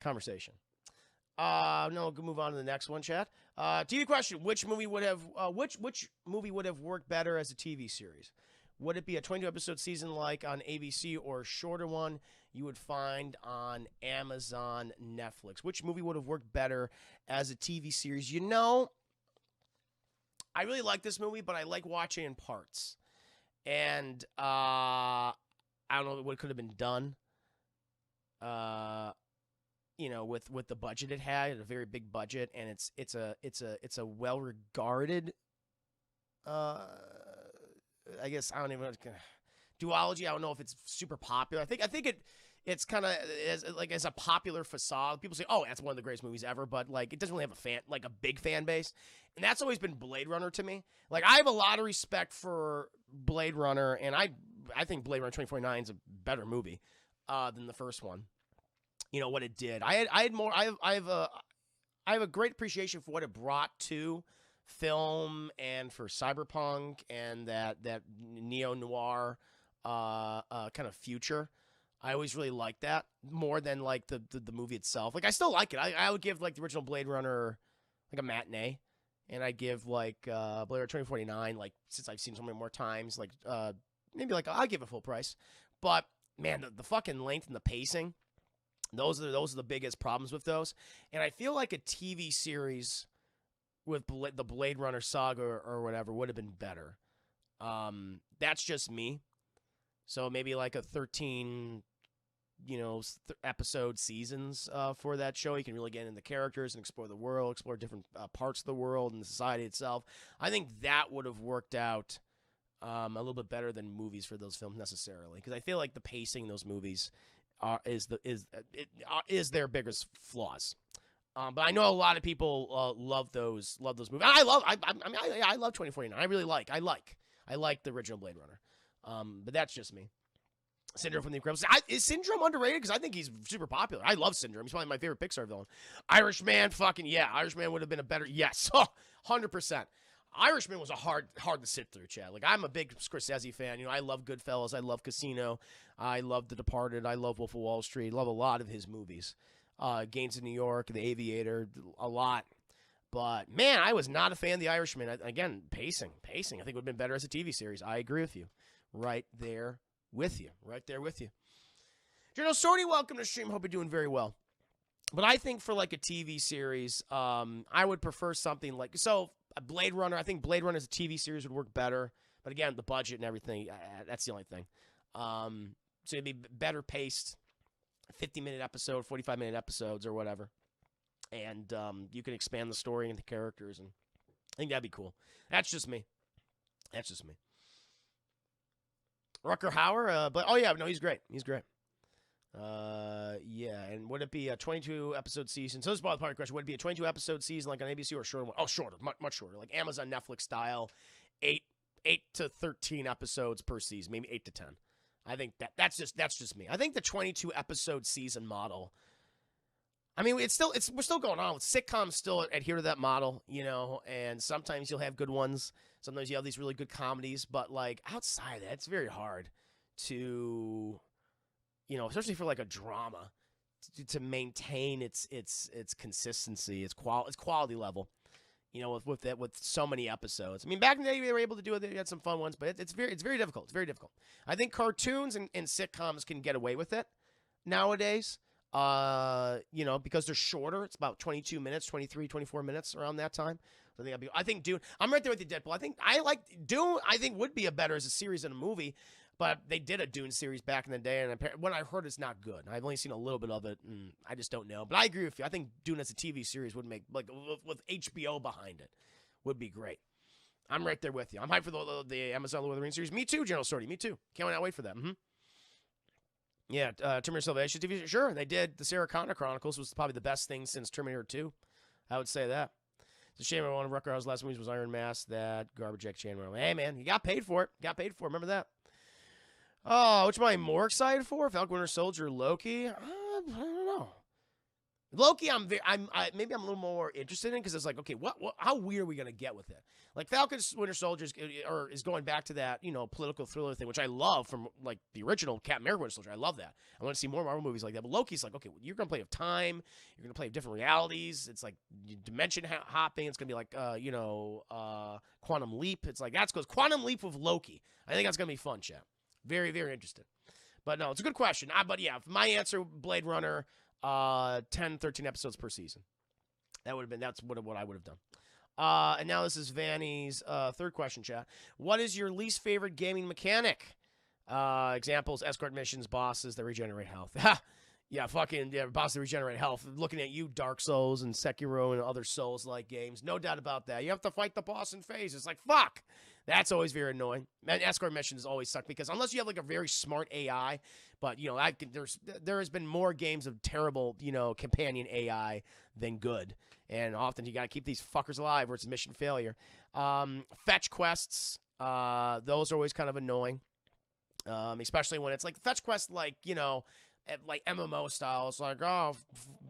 conversation. No, we'll move on to the next one, chat. TV question: which movie would have worked better as a TV series? Would it be a 22-episode season like on ABC or a shorter one you would find on Amazon, Netflix? Which movie would have worked better as a TV series? You know, I really like this movie, but I like watching in parts. And I don't know what could have been done. With the budget it had a very big budget, and it's a well regarded. I guess I don't even know. Duology. I don't know if it's super popular. I think it's kind of as a popular facade. People say, "Oh, that's one of the greatest movies ever," but like it doesn't really have a big fan base, and that's always been Blade Runner to me. Like I have a lot of respect for Blade Runner, and I think Blade Runner 2049 is a better movie than the first one. You know what it did. I have a great appreciation for what it brought to film and for cyberpunk and that neo-noir kind of future. I always really liked that more than like the movie itself. Like I still like it. I would give like the original Blade Runner like a matinee, and I'd give like Blade Runner 2049 like since I've seen so many more times like maybe like I'll give it full price. But man, the fucking length and the pacing. Those are the biggest problems with those. And I feel like a TV series with the Blade Runner saga or whatever would have been better. That's just me. So maybe like a 13, episode seasons for that show. You can really get into the characters and explore the world, explore different parts of the world and the society itself. I think that would have worked out a little bit better than movies for those films necessarily. Because I feel like the pacing in those movies is their biggest flaws. But I know a lot of people love those movies. I love 2049. I like the original Blade Runner. But that's just me. Syndrome from The Incredibles. Is Syndrome underrated? Because I think he's super popular. I love Syndrome. He's probably my favorite Pixar villain. Irishman, fucking yeah. Irishman would have been a better, yes, 100%. Irishman was a hard to sit through, Chad. Like, I'm a big Scorsese fan. You know, I love Goodfellas. I love Casino. I love The Departed. I love Wolf of Wall Street. Love a lot of his movies. Gangs of New York, The Aviator, a lot. But, man, I was not a fan of The Irishman. Again, pacing. I think it would have been better as a TV series. I agree with you. Right there with you. General Sorty, welcome to the stream. Hope you're doing very well. But I think for, like, a TV series, I would prefer something like... So, a Blade Runner, I think Blade Runner as a TV series would work better. But, again, the budget and everything, that's the only thing. So, it'd be better paced, 50-minute episode, 45-minute episodes, or whatever. And you can expand the story and the characters, and I think that'd be cool. That's just me. Rutger Hauer, but oh yeah, no, he's great. Yeah, and would it be a 22-episode season? So this is part of the question. Would it be a 22-episode season like on ABC or a shorter one? Oh, shorter, much shorter, like Amazon, Netflix style, 8 to 13 episodes per season, maybe 8 to 10. I think that's just me. I think the 22-episode season model. I mean, we're still going on with sitcoms. Still adhere to that model, you know. And sometimes you'll have good ones. Sometimes you have these really good comedies. But like outside of that, it's very hard to, you know, especially for like a drama, to maintain its consistency, its quality level. You know, with so many episodes. I mean, back in the day they were able to do it. They had some fun ones, but it's very difficult. It's very difficult. I think cartoons and sitcoms can get away with it nowadays. You know, because they're shorter. It's about 22 minutes, 23, 24 minutes around that time. So I think Dune. I'm right there with the Deadpool. Dune. I think would be a better as a series than a movie, but they did a Dune series back in the day, and when I heard it's not good. I've only seen a little bit of it, and I just don't know. But I agree with you. I think Dune as a TV series would make, like, with HBO behind it, would be great. I'm right there with you. I'm hyped for the Amazon Lord of the Rings series. Me too, General Sorty. Me too. Can't wait for that. Yeah, Terminator Salvation TV. Sure, they did. The Sarah Connor Chronicles was probably the best thing since Terminator 2. I would say that. It's a shame one of Rutger Hauer's last movies was Iron Mask. That garbage Jack Chan. Hey, man, he got paid for it. Remember that. Oh, which am I more excited for? Falcon Winter Soldier, Loki? I don't know. Loki, maybe I'm a little more interested in because it's like, okay, how weird are we gonna get with it? Like Falcon Winter Soldier is going back to that, you know, political thriller thing, which I love from like the original Captain America Winter Soldier. I love that. I want to see more Marvel movies like that. But Loki's like, okay, you're gonna play with time. You're gonna play with different realities. It's like dimension hopping. It's gonna be like, Quantum Leap. It's like goes Quantum Leap with Loki. I think that's gonna be fun, chat. Very, very interested. But no, it's a good question. But yeah, my answer, Blade Runner. 10, 13 episodes per season. That's what I would have done. And now this is Vanny's third question, chat. What is your least favorite gaming mechanic? Examples, escort missions, bosses that regenerate health. Yeah, bosses that regenerate health. Looking at you, Dark Souls and Sekiro and other Souls-like games. No doubt about that. You have to fight the boss in phase. It's like, fuck. That's always very annoying. And escort missions always suck because unless you have like a very smart AI, but you know, there has been more games of terrible, you know, companion AI than good. And often you got to keep these fuckers alive or it's a mission failure. Fetch quests, those are always kind of annoying. Especially when it's like fetch quests, like, you know, like MMO style. It's like, oh,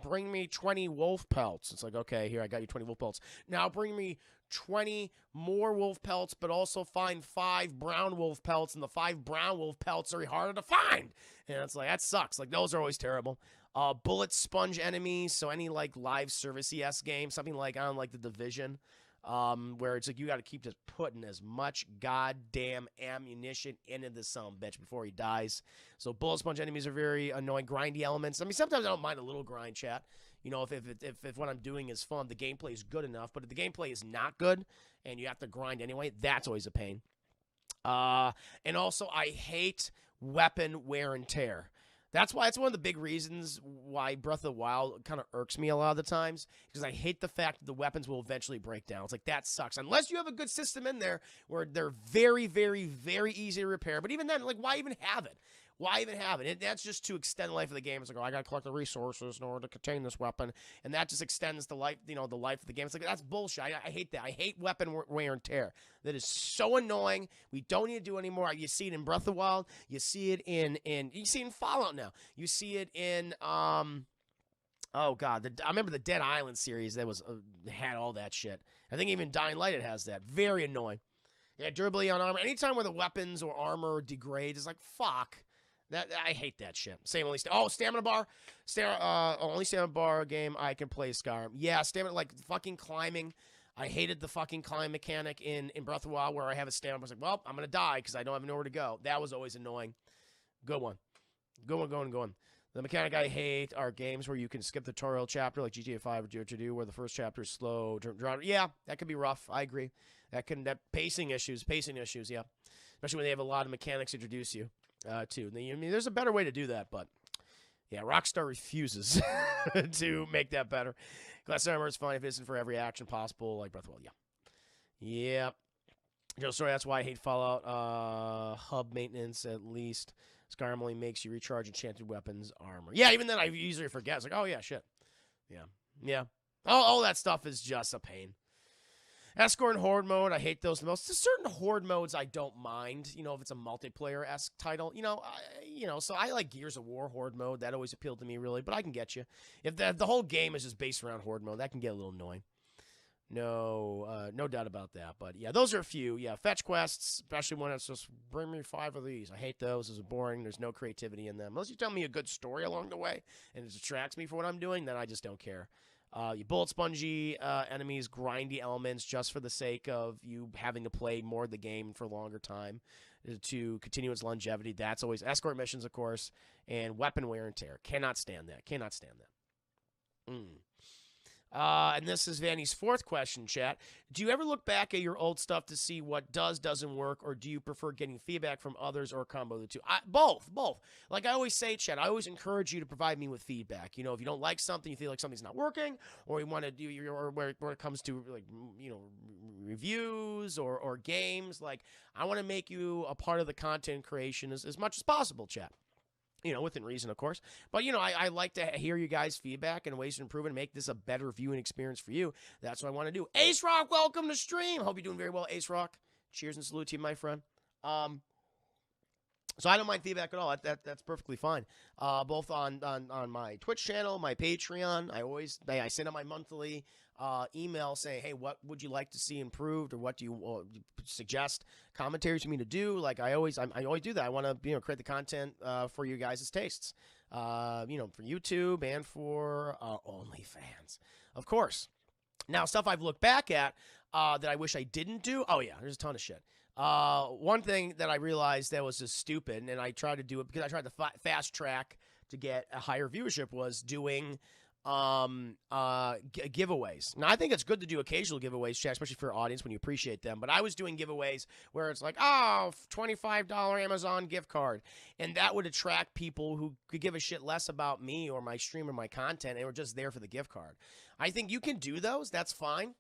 bring me 20 wolf pelts. It's like, okay, here, I got you 20 wolf pelts. Now bring me 20 more wolf pelts, but also find 5 brown wolf pelts, and the 5 brown wolf pelts are harder to find. And it's like, that sucks. Like, those are always terrible. Bullet sponge enemies, so any, like, live service ES game, something like, on, like, The Division, where it's like, you got to keep just putting as much goddamn ammunition into this son of a bitch before he dies. So bullet sponge enemies are very annoying. Grindy elements. I mean, sometimes I don't mind a little grind, chat. You know, if what I'm doing is fun, the gameplay is good enough. But if the gameplay is not good and you have to grind anyway, that's always a pain. And also, I hate weapon wear and tear. That's why it's one of the big reasons why Breath of the Wild kind of irks me a lot of the times, because I hate the fact that the weapons will eventually break down. It's like, that sucks. Unless you have a good system in there where they're very, very, very easy to repair. But even then, like, why even have it? Why even have it? That's just to extend the life of the game. It's like, oh, I got to collect the resources in order to contain this weapon, and that just extends the life, the life of the game. It's like, that's bullshit. I hate that. I hate weapon wear and tear. That is so annoying. We don't need to do anymore. You see it in Breath of the Wild. You see it in you see it in Fallout now. You see it in oh god, I remember the Dead Island series that was had all that shit. I think even Dying Light it has that. Very annoying. Yeah, durability on armor. Anytime where the weapons or armor degrades, it's like fuck. That I hate that shit. Same only stamina bar. Only stamina bar game I can play Skyrim. Yeah, stamina like fucking climbing. I hated the fucking climb mechanic in Breath of the Wild where I have a stamina. I was like, well, I'm gonna die because I don't have nowhere to go. That was always annoying. Good one. Good one. The mechanic I hate are games where you can skip the tutorial chapter, like GTA 5 or do, where the first chapter is slow. Yeah, that could be rough. I agree. That pacing issues. Yeah, especially when they have a lot of mechanics to introduce you to. I mean, there's a better way to do that, but yeah, Rockstar refuses to make that better. Glass armor is fine if it isn't for every action possible, like Breath of the Wild. Yeah. Joe, sorry, that's why I hate Fallout. Hub maintenance, at least. Skyrim only makes you recharge enchanted weapons armor. Yeah, even then I usually forget. It's like, oh yeah, shit. Yeah. All that stuff is just a pain. Escort and Horde mode, I hate those the most. There's certain Horde modes I don't mind, if it's a multiplayer-esque title. So I like Gears of War Horde mode. That always appealed to me, really, but I can get you. If the whole game is just based around Horde mode, that can get a little annoying. No doubt about that. But yeah, those are a few. Yeah, fetch quests, especially when it's just bring me 5 of these. I hate those. Those are boring. There's no creativity in them. Unless you tell me a good story along the way and it distracts me from what I'm doing, then I just don't care. You bullet spongy enemies, grindy elements just for the sake of you having to play more of the game for a longer time to continue its longevity. That's always escort missions, of course, and weapon wear and tear. Cannot stand that. And this is Vanny's 4th question, chat. Do you ever look back at your old stuff to see what doesn't work, or do you prefer getting feedback from others or a combo of the two? Both. Like I always say, chat, I always encourage you to provide me with feedback. If you don't like something, you feel like something's not working, or you want to do or where it comes to like reviews or games, like I want to make you a part of the content creation as much as possible, chat. Within reason, of course. But, I like to hear you guys' feedback and ways to improve and make this a better viewing experience for you. That's what I want to do. Ace Rock, welcome to stream. Hope you're doing very well, Ace Rock. Cheers and salute to you, my friend. So I don't mind feedback at all. That's perfectly fine. Both on my Twitch channel, my Patreon. I send out my monthly email saying, hey, what would you like to see improved, or what do you suggest commentaries for me to do? Like I always do that. I want to create the content for you guys' tastes. For YouTube and for OnlyFans, of course. Now, stuff I've looked back at that I wish I didn't do. Oh yeah, there's a ton of shit. One thing that I realized that was just stupid, and I tried to do it because I tried to fast track to get a higher viewership, was doing giveaways. Now, I think it's good to do occasional giveaways, chat, especially for your audience when you appreciate them. But I was doing giveaways where it's like, $25 Amazon gift card. And that would attract people who could give a shit less about me or my stream or my content and were just there for the gift card. I think you can do those. That's fine.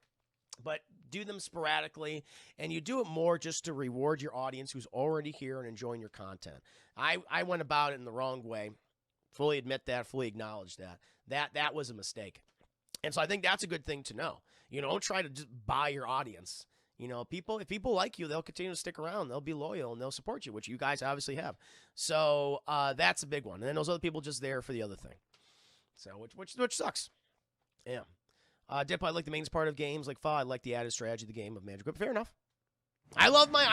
But do them sporadically, and you do it more just to reward your audience who's already here and enjoying your content. I went about it in the wrong way. Fully admit that, fully acknowledge that. That was a mistake. And so I think that's a good thing to know. Don't try to just buy your audience. If people like you, they'll continue to stick around. They'll be loyal, and they'll support you, which you guys obviously have. So that's a big one. And then those other people just there for the other thing. So which sucks. Yeah. Dip, I like the main part of games like FA. I like the added strategy of the game of Magic Whip. Fair enough. I love my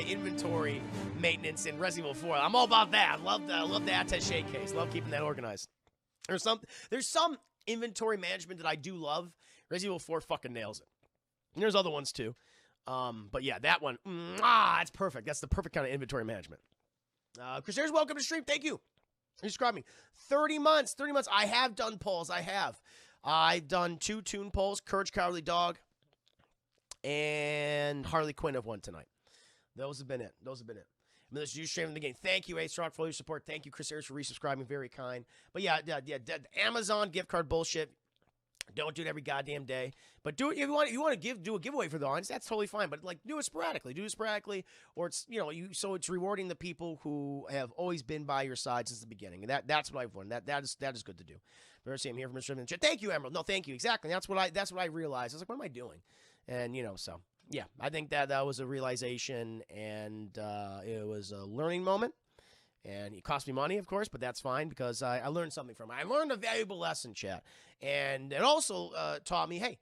inventory maintenance in Resident Evil 4. I'm all about that. I love the attaché case. Love keeping that organized. There's some inventory management that I do love. Resident Evil 4 fucking nails it. And there's other ones too. But yeah, that one, it's perfect. That's the perfect kind of inventory management. Crusaders, welcome to stream. Thank you. You subscribe me. 30 months. I have done polls. I've done 2 tune polls. Courage, Cowardly Dog, and Harley Quinn have won tonight. Those have been it. And this is you streaming the game. Thank you, Ace Rock, for all your support. Thank you, Chris Ayers, for resubscribing. Very kind. But yeah, the Amazon gift card bullshit. Don't do it every goddamn day, but do it if you want. If you want to do a giveaway for the audience, that's totally fine. But like, do it sporadically. Do it sporadically, or it's so it's rewarding the people who have always been by your side since the beginning. And that's what I've learned. That is good to do. Mercy, I'm here from Mr. Evans. Thank you, Emerald. No, thank you. Exactly. That's what I realized. I was like, what am I doing? And so yeah, I think that was a realization, and it was a learning moment. And it cost me money, of course, but that's fine because I learned something from it. I learned a valuable lesson, chat. And it also taught me, hey,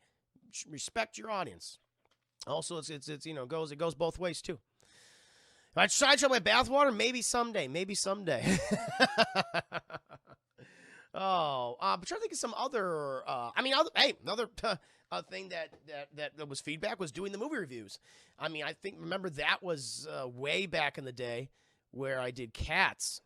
respect your audience. Also, it goes both ways, too. If I try to show my bathwater, maybe someday. Oh, but trying to think of some other, another thing that was feedback was doing the movie reviews. I mean, remember that was way back in the day, where I did Cats.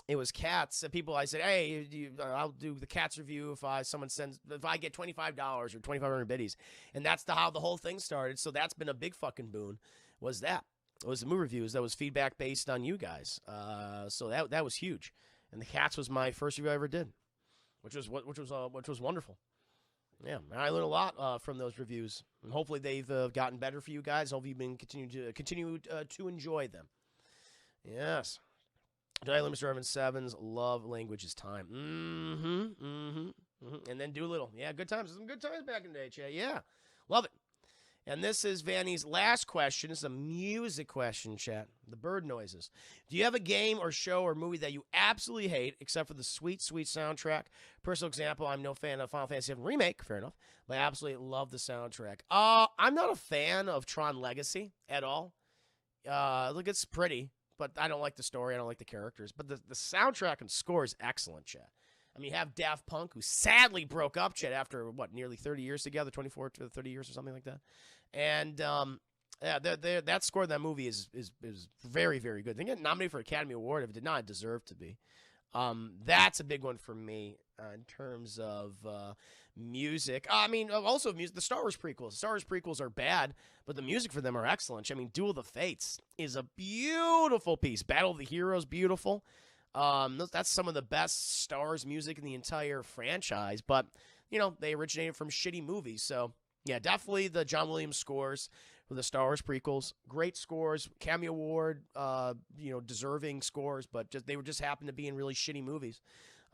It was Cats. And people, I said, hey, I'll do the Cats review if I get $25 or 2,500 biddies. And that's how the whole thing started. So that's been a big fucking boon. Was the movie reviews. That was feedback based on you guys. So that was huge. And the Cats was my first review I ever did, which was wonderful. Yeah, I learned a lot from those reviews, and hopefully they've gotten better for you guys. Hopefully you've been continue to enjoy them. Yes. Untitled Mr. Irvin Sevens, love language is time. And then Doolittle. Yeah, good times. Some good times back in the day, chat. Yeah. Love it. And this is Vanny's last question. It's a music question, chat. The bird noises. Do you have a game or show or movie that you absolutely hate, except for the sweet, sweet soundtrack? Personal example, I'm no fan of Final Fantasy VII Remake, fair enough, but I absolutely love the soundtrack. I'm not a fan of Tron Legacy at all. Look, it's pretty, but I don't like the story. I don't like the characters. But the soundtrack and score is excellent, chat. I mean, you have Daft Punk, who sadly broke up, chat, after, nearly 30 years together, 24 to 30 years or something like that. And, that score of that movie is very, very good. They get nominated for Academy Award if it did not deserve to be. That's a big one for me in terms of music. I mean, also music. The Star Wars prequels. The Star Wars prequels are bad, but the music for them are excellent. I mean, Duel of the Fates is a beautiful piece. Battle of the Heroes, beautiful. That's some of the best Star Wars music in the entire franchise, but, they originated from shitty movies. So, yeah, definitely the John Williams scores for the Star Wars prequels. Great scores, Academy Award, deserving scores, but they just happened to be in really shitty movies.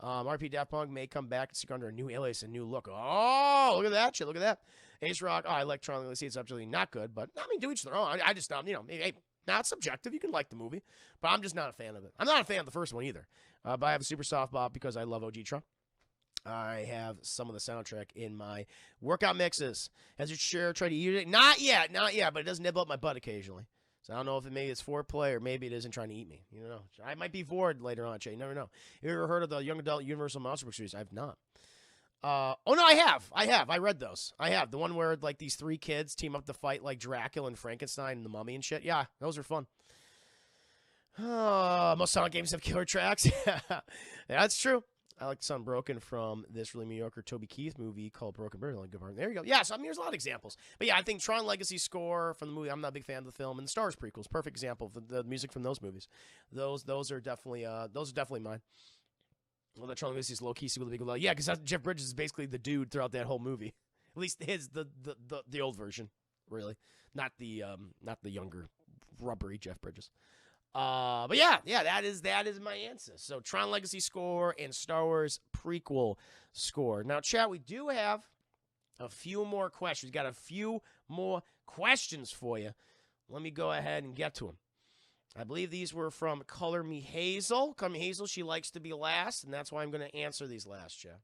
RP Daft Punk may come back and seek under a new alias and new look. Oh, look at that shit. Look at that. Ace Rock. Oh, I like Tron Legacy. It's absolutely not good, but I mean, do each their own. I just don't, hey, not subjective. You can like the movie, but I'm just not a fan of it. I'm not a fan of the first one either. But I have a super soft spot because I love OG Tron. I have some of the soundtrack in my workout mixes. Has your share tried to eat it? Not yet, but it does nibble up my butt occasionally. So I don't know if maybe it's foreplay or maybe it isn't trying to eat me. You don't know. I might be bored later on, Jay. You never know. You ever heard of the Young Adult Universal Monster Book series? I've not. Oh, no, I have. I read those. I have. The one where, like, these three kids team up to fight, like, Dracula and Frankenstein and the Mummy and shit. Yeah, those are fun. Most Sonic games have killer tracks. Yeah, that's true. I like the sound broken from this really mediocre Toby Keith movie called Broken Bird. Like, there you go. Yeah, so I mean, there's a lot of examples. But yeah, I think Tron Legacy score from the movie, I'm not a big fan of the film, and the Star Wars prequels, perfect example of the music from those movies. Those are definitely mine. Well, the Tron Legacy is low key, with a big low. Yeah, because Jeff Bridges is basically the dude throughout that whole movie. At least the old version, really, not the younger rubbery Jeff Bridges. But yeah, that is my answer. So Tron Legacy score and Star Wars prequel score. Now, chat, we do have a few more questions. We got a few more questions for you. Let me go ahead and get to them. I believe these were from Color Me Hazel. Color Me Hazel, she likes to be last, and that's why I'm going to answer these last, chat.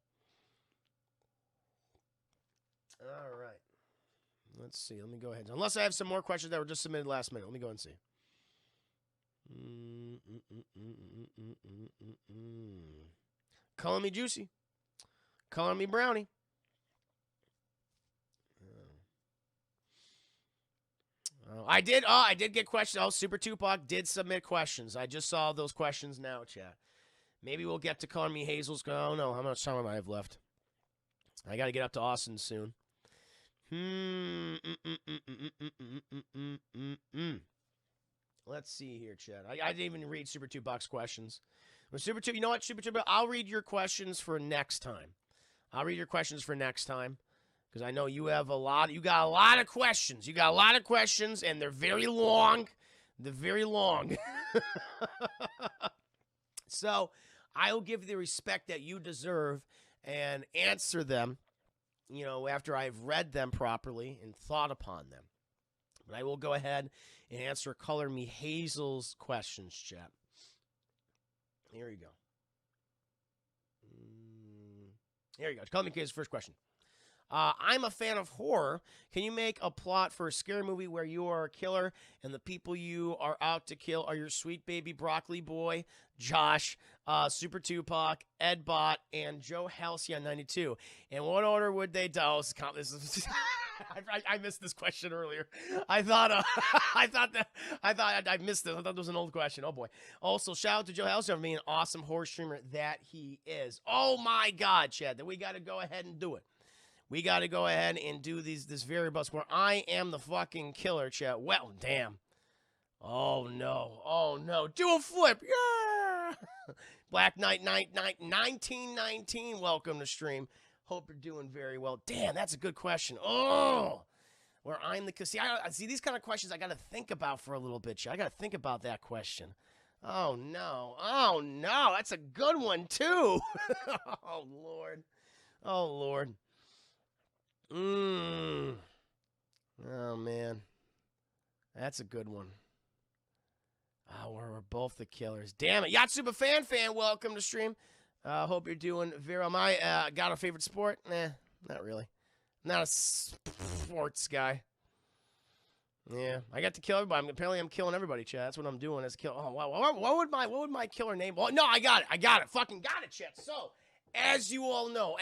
All right. Let's see. Let me go ahead. Unless I have some more questions that were just submitted last minute. Let me go and see. Calling me Juicy. Calling me Brownie. I did get questions. Oh, Super Tupac did submit questions. I just saw those questions now, chat. Maybe we'll get to Calling Me Hazel's. Oh, no. How much time do I have left? I got to get up to Austin soon. Let's see here, Chad. I didn't even read Super Tupac's questions. Well, Super Tupac, you know what, Super Tupac? I'll read your questions for next time. I'll read your questions for next time because I know you have a lot. You got a lot of questions. You got a lot of questions, and they're very long. They're very long. So I'll give the respect that you deserve and answer them, you know, after I've read them properly and thought upon them. But I will go ahead and answer Color Me Hazel's questions, chat. Here you go. Here you go. Color Me Hazel's first question. I'm a fan of horror. Can you make a plot for a scary movie where you are a killer and the people you are out to kill are your sweet baby broccoli boy, Josh, Super Tupac, Ed Bot, and Joe Halcyon 92? In what order would they die? Oh, this is I missed this question earlier. I thought I missed it. I thought it was an old question. Oh boy. Also, shout out to Joe Halcyon for being an awesome horror streamer that he is. Oh my God, Chad, that we got to go ahead and do it. We got to go ahead and do this variables where I am the fucking killer, chat. Well, damn. Oh, no. Oh, no. Do a flip. Yeah. Black Knight 1919. Welcome to stream. Hope you're doing very well. Damn, that's a good question. Oh. Where I'm the... See, these kind of questions I got to think about for a little bit, chat. I got to think about that question. Oh, no. Oh, no. That's a good one, too. Oh, Lord. Oh, Lord. Oh, man. That's a good one. Oh, we're both the killers. Damn it. Yatsuba fan, welcome to stream. Hope you're doing very well. Got a favorite sport? Nah, not really. Not a sports guy. Yeah, I got to kill everybody. Apparently I'm killing everybody, Chat. That's what I'm doing as kill. Oh, wow. What would my killer name? Oh, no, I got it. Fucking got it, Chat. So... As you all know,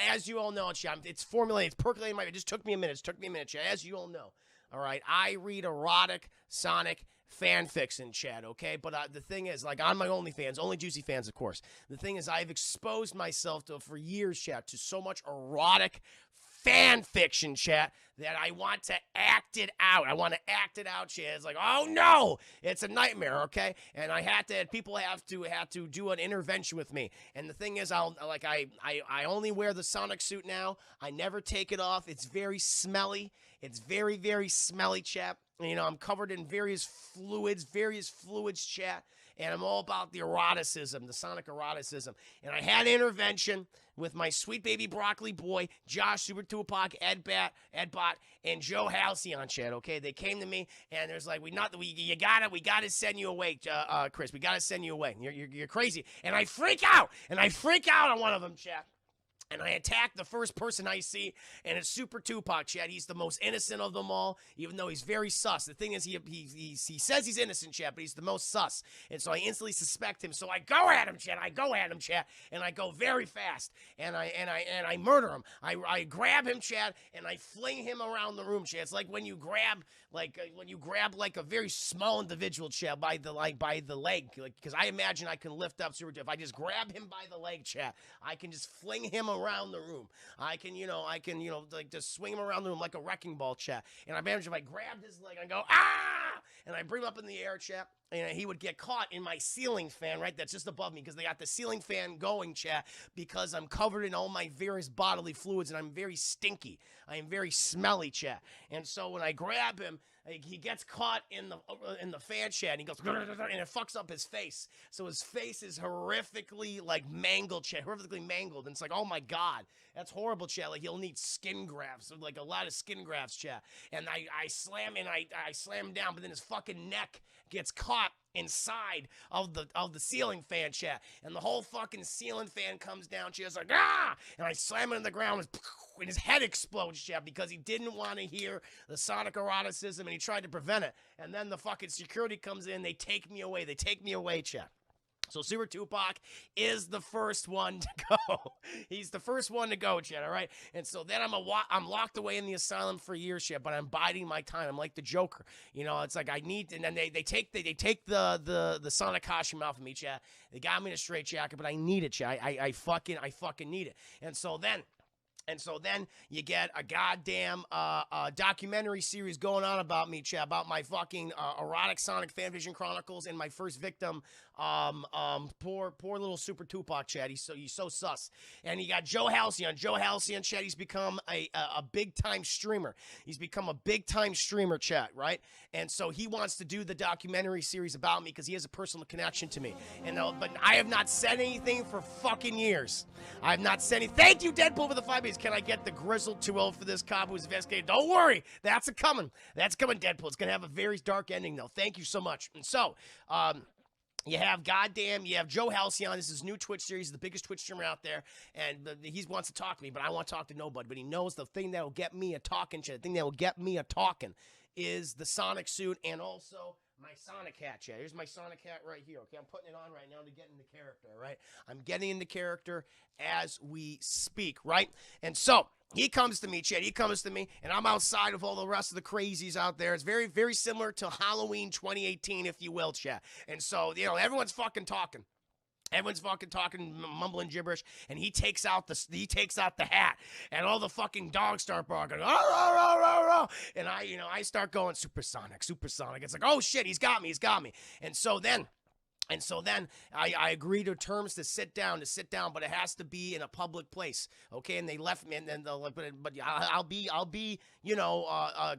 chat, it's formulated, it's percolating. It just took me a minute. Chat. As you all know, all right, I read erotic Sonic fan fiction, chat, okay? But the thing is, like, on my OnlyFans, only juicy fans, of course. The thing is, I've exposed myself to, for years, chat, to so much erotic fan fiction, chat, that I want to act it out. Chat. It's like, oh no, it's a nightmare, okay? And people have to do an intervention with me. And the thing is, I only wear the Sonic suit now. I never take it off. It's very smelly. It's very, very smelly, chat. You know, I'm covered in various fluids, chat. And I'm all about the eroticism, the Sonic eroticism. And I had intervention with my sweet baby broccoli boy, Josh, Super Tupac, Ed Bot, and Joe Halcyon, chat, okay? They came to me, and there's like, we gotta send you away, Chris. We gotta send you away. You're crazy. And I freak out on one of them, chat. And I attack the first person I see, and it's Super Tupac, chat. He's the most innocent of them all, even though he's very sus. The thing is, he says he's innocent, chat, but he's the most sus. And so I instantly suspect him. So I go at him, chat. And I go very fast. And I murder him. I grab him, chat, and I fling him around the room, chat. It's like when you grab a very small individual, chat, by the leg, because I imagine I can lift up Super Tupac. If I just grab him by the leg, chat, I can just fling him around the room. I can like just swing him around the room like a wrecking ball, chat. And I imagine if I grabbed his leg and go, ah! And I bring him up in the air, chat, and he would get caught in my ceiling fan, right? That's just above me, because they got the ceiling fan going, chat, because I'm covered in all my various bodily fluids, and I'm very stinky. I am very smelly, chat. And so when I grab him, he gets caught in the fan, chat, and he goes, and it fucks up his face. So his face is horrifically, like, mangled, chat, and it's like, oh my God, that's horrible, chat. Like, he'll need skin grafts, like a lot of skin grafts, chat. And I slam him down, but then his fucking neck gets caught inside of the ceiling fan, chat, and the whole fucking ceiling fan comes down, chat. It's like, ah! And I slam it in the ground, and his head explodes, chat, because he didn't want to hear the Sonic eroticism, and he tried to prevent it. And then the fucking security comes in, they take me away, chat. So Super Tupac is the first one to go. He's the first one to go, chat, all right? And so then I'm locked away in the asylum for years, chat, but I'm biding my time. I'm like the Joker. You know, it's like I need, and then they take the Sonic costume off of me, chat. They got me in a straitjacket, but I need it, chat. I fucking need it. And so then And so then you get a goddamn documentary series going on about me, chat, about my fucking erotic Sonic fanfiction chronicles and my first victim, poor little Super Tupac, chat. He's so sus. And you got Joe Halcyon. Joe Halcyon, chat. He's become a big time streamer. He's become a big time streamer, chat. Right. And so he wants to do the documentary series about me because he has a personal connection to me. And but I have not said anything for fucking years. I have not said anything. Thank you, Deadpool, for the 5 days. Can I get the grizzled 2-0 for this cop who's investigated? Don't worry. That's coming. That's coming, Deadpool. It's going to have a very dark ending, though. Thank you so much. And so, you have Joe Halcyon. This is his new Twitch series, the biggest Twitch streamer out there, and he wants to talk to me, but I want to talk to nobody. But he knows the thing that will get me a talking, is the Sonic suit and also my Sonic hat, chat. Here's my Sonic hat right here, okay? I'm putting it on right now to get into character, right? I'm getting into character as we speak, right? And so, he comes to me, chat. He comes to me, and I'm outside of all the rest of the crazies out there. It's very, very similar to Halloween 2018, if you will, chat. And so, everyone's fucking talking. Everyone's fucking talking, mumbling gibberish, and he takes out the hat, and all the fucking dogs start barking, "Arr, arr, arr, arr, arr," and I start going supersonic. It's like, oh shit, he's got me. And so then I agree to terms to sit down, but it has to be in a public place, okay? And they left me, and then but I'll be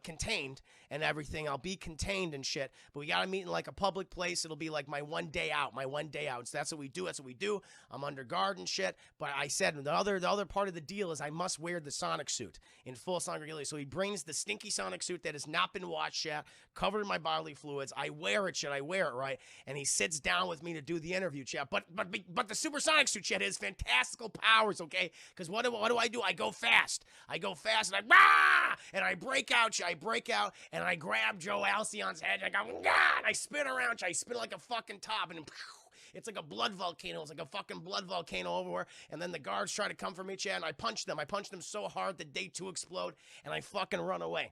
contained and everything. I'll be contained and shit. But we gotta meet in like a public place. It'll be like my one day out. So that's what we do. I'm under guard and shit. But I said the other part of the deal is I must wear the Sonic suit in full Sonic regalia. So he brings the stinky Sonic suit that has not been washed yet, covered in my bodily fluids. I wear it, right? And he sits down with me to do the interview, chat. But the supersonic suit, chat, has fantastical powers, okay? Because what do I do? I go fast, and I break out, and I grab Joe Halcyon's head, and I go, and I spin around, I spin like a fucking top, and it's like a blood volcano. It's like a fucking blood volcano everywhere. And then the guards try to come for me, chat, and I punch them so hard that they too explode, and I fucking run away.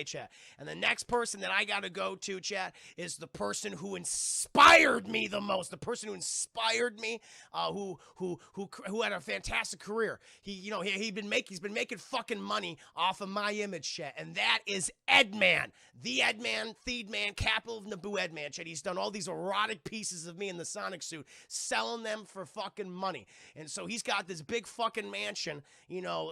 Chat. And the next person that I gotta go to, chat, is the person who inspired me the most. The person who inspired me, who had a fantastic career. He's been making fucking money off of my image, chat. And that is Edman, the Edman, Thiedman, capital of Naboo Edman, chat. He's done all these erotic pieces of me in the Sonic suit, selling them for fucking money. And so he's got this big fucking mansion,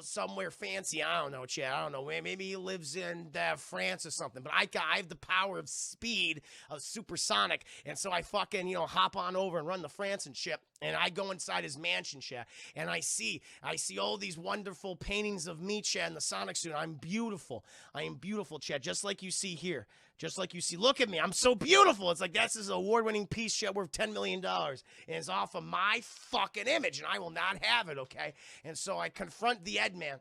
somewhere fancy. I don't know, chat. I don't know. Maybe he lives in France or something, but I have the power of speed of supersonic, and so I fucking hop on over and run to France and shit, and I go inside his mansion, chat, and I see all these wonderful paintings of me, chat, in the Sonic suit. I am beautiful, chat, just like you see here. Look at me, I'm so beautiful. It's like this is an award-winning piece, chat, worth $10 million, and it's off of my fucking image, and I will not have it, okay? And so I confront the Edman.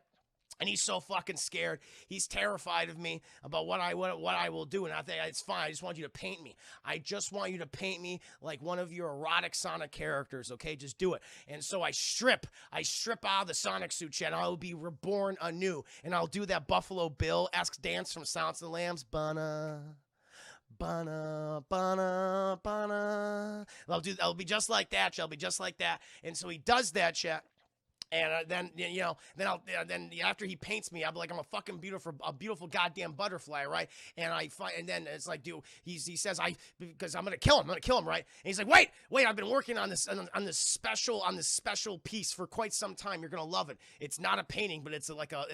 And he's so fucking scared. He's terrified of me about what I will do. And I think it's fine. I just want you to paint me. I just want you to paint me like one of your erotic Sonic characters, okay? Just do it. And so I strip out of the Sonic suit, chat, and I will be reborn anew. And I'll do that Buffalo Bill-esque dance from Silence of the Lambs. Bana. Bana, bana, bana. I'll be just like that, chat. I'll be just like that. And so he does that, chat. And then after he paints me, I'm a fucking beautiful goddamn butterfly, right? And then it's like, dude, he says because I'm gonna kill him, right? And he's like, wait, I've been working on this special piece for quite some time. You're gonna love it. It's not a painting, but it's like a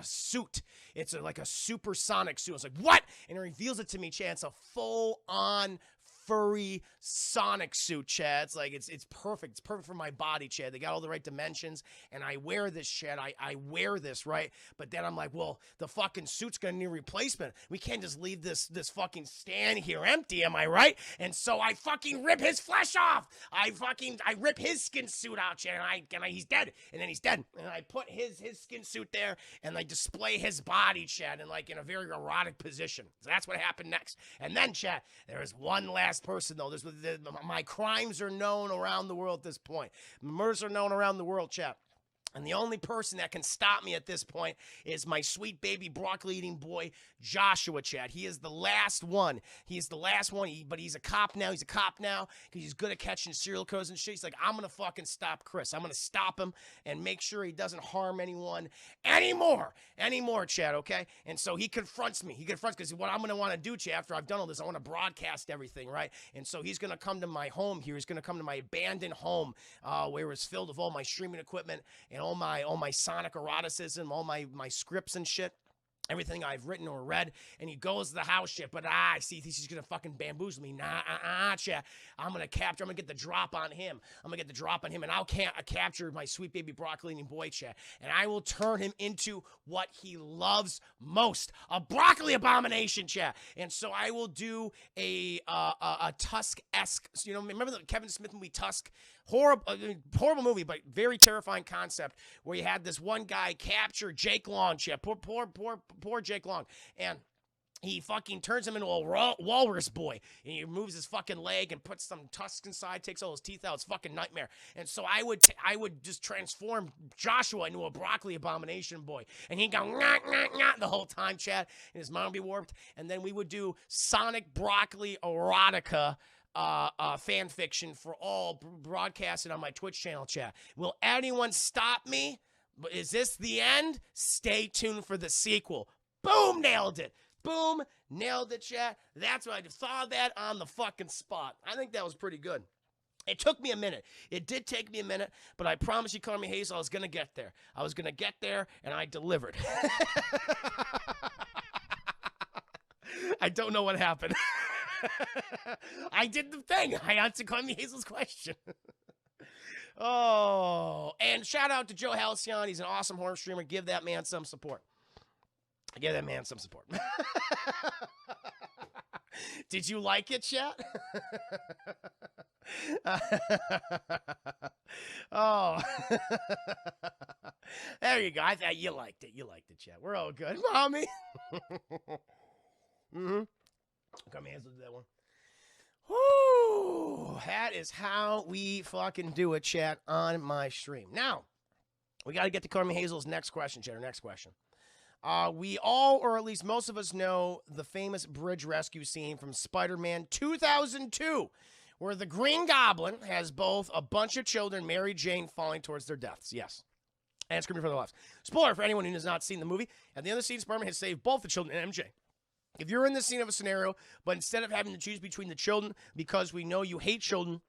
suit. It's like a supersonic suit. It's like, what? And he reveals it to me, Chad. It's a full on furry Sonic suit, Chad. It's like, it's perfect. It's perfect for my body, Chad. They got all the right dimensions, and I wear this, Chad. I wear this, right? But then I'm like, well, the fucking suit's gonna need replacement. We can't just leave this fucking stand here empty, am I right? And so I fucking rip his flesh off. I rip his skin suit out, Chad, and he's dead. And then he's dead. And I put his skin suit there, and I display his body, Chad, in a very erotic position. So that's what happened next. And then, Chad, there is one last person, though. My crimes are known around the world at this point. Murders are known around the world, Chad. And the only person that can stop me at this point is my sweet baby broccoli eating boy, Joshua, Chad. He is the last one. He's the last one, but he's a cop now. He's a cop now because he's good at catching serial killers and shit. He's like, I'm going to fucking stop Chris. I'm going to stop him and make sure he doesn't harm anyone anymore, Chad, okay? And so he confronts me. He confronts because what I'm going to want to do, Chad, after I've done all this, I want to broadcast everything, right? And so he's going to come to my home here. He's going to come to my abandoned home where it's filled with all my streaming equipment and all my sonic eroticism, all my scripts and shit, everything I've written or read, and he goes to the house shit, but I see he's gonna fucking bamboozle me. Chat. I'm gonna get the drop on him. And I'll capture my sweet baby broccoli eating boy, Chat, and I will turn him into what he loves most, a broccoli abomination, Chat. And so I will do a Tusk-esque, remember the Kevin Smith movie Tusk? Horrible movie, but very terrifying concept where you had this one guy capture Jake Long, Chat. Poor Jake Long. And he fucking turns him into a walrus boy. And he removes his fucking leg and puts some tusks inside, takes all his teeth out. It's fucking nightmare. And so I would just transform Joshua into a broccoli abomination boy. And he'd go, nah, the whole time, Chad. And his mind would be warped. And then we would do Sonic Broccoli Erotica fan fiction for all broadcasted on my Twitch channel, Chat. Will anyone stop me? Is this the end? Stay tuned for the sequel. Boom, nailed it. Boom, nailed it, Chat. That's what I saw that on the fucking spot. I think that was pretty good. It took me a minute. It did take me a minute, but I promise you, Carmi Hazel, I was going to get there. And I delivered. I don't know what happened. I did the thing. I answered Carmi Hazel's question. Oh, and shout out to Joe Halcyon. He's an awesome horror streamer. Give that man some support. Did you like it, chat? Oh. There you go. I thought you liked it. Chat. We're all good. Mommy. Mm-hmm. Come here, let's do that one. Woo! That is how we fucking do it, chat, on my stream. Now, we got to get to Carmi Hazel's next question, chat. Our next question. We all, or at least most of us, know the famous bridge rescue scene from Spider-Man 2002, where the Green Goblin has both a bunch of children, Mary Jane, falling towards their deaths. Yes. And screaming for their lives. Spoiler for anyone who has not seen the movie. At the end of the scene, Spider-Man has saved both the children and MJ. If you're in the scene of a scenario, but instead of having to choose between the children, because we know you hate children,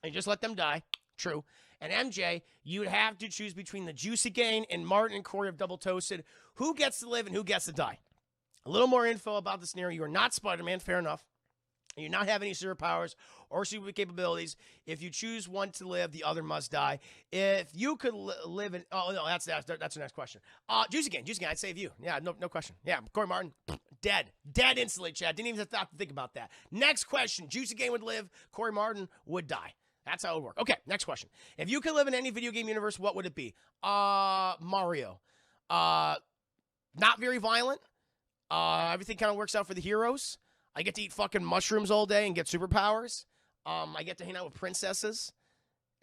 and just let them die, true, and MJ, you'd have to choose between the Juicy Gang and Martin and Corey of Double Toasted. Who gets to live and who gets to die? A little more info about the scenario. You are not Spider-Man, fair enough. You do not have any superpowers or super capabilities. If you choose one to live, the other must die. If you could live in... Oh, no, that's the next question. Juicy Gang, I'd save you. Yeah, no question. Yeah, Corey Martin, dead. Dead instantly, Chad. Didn't even have to think about that. Next question. Juicy Gang would live. Corey Martin would die. That's how it would work. Okay, next question. If you could live in any video game universe, what would it be? Mario. Not very violent. Everything kind of works out for the heroes. I get to eat fucking mushrooms all day and get superpowers. I get to hang out with princesses.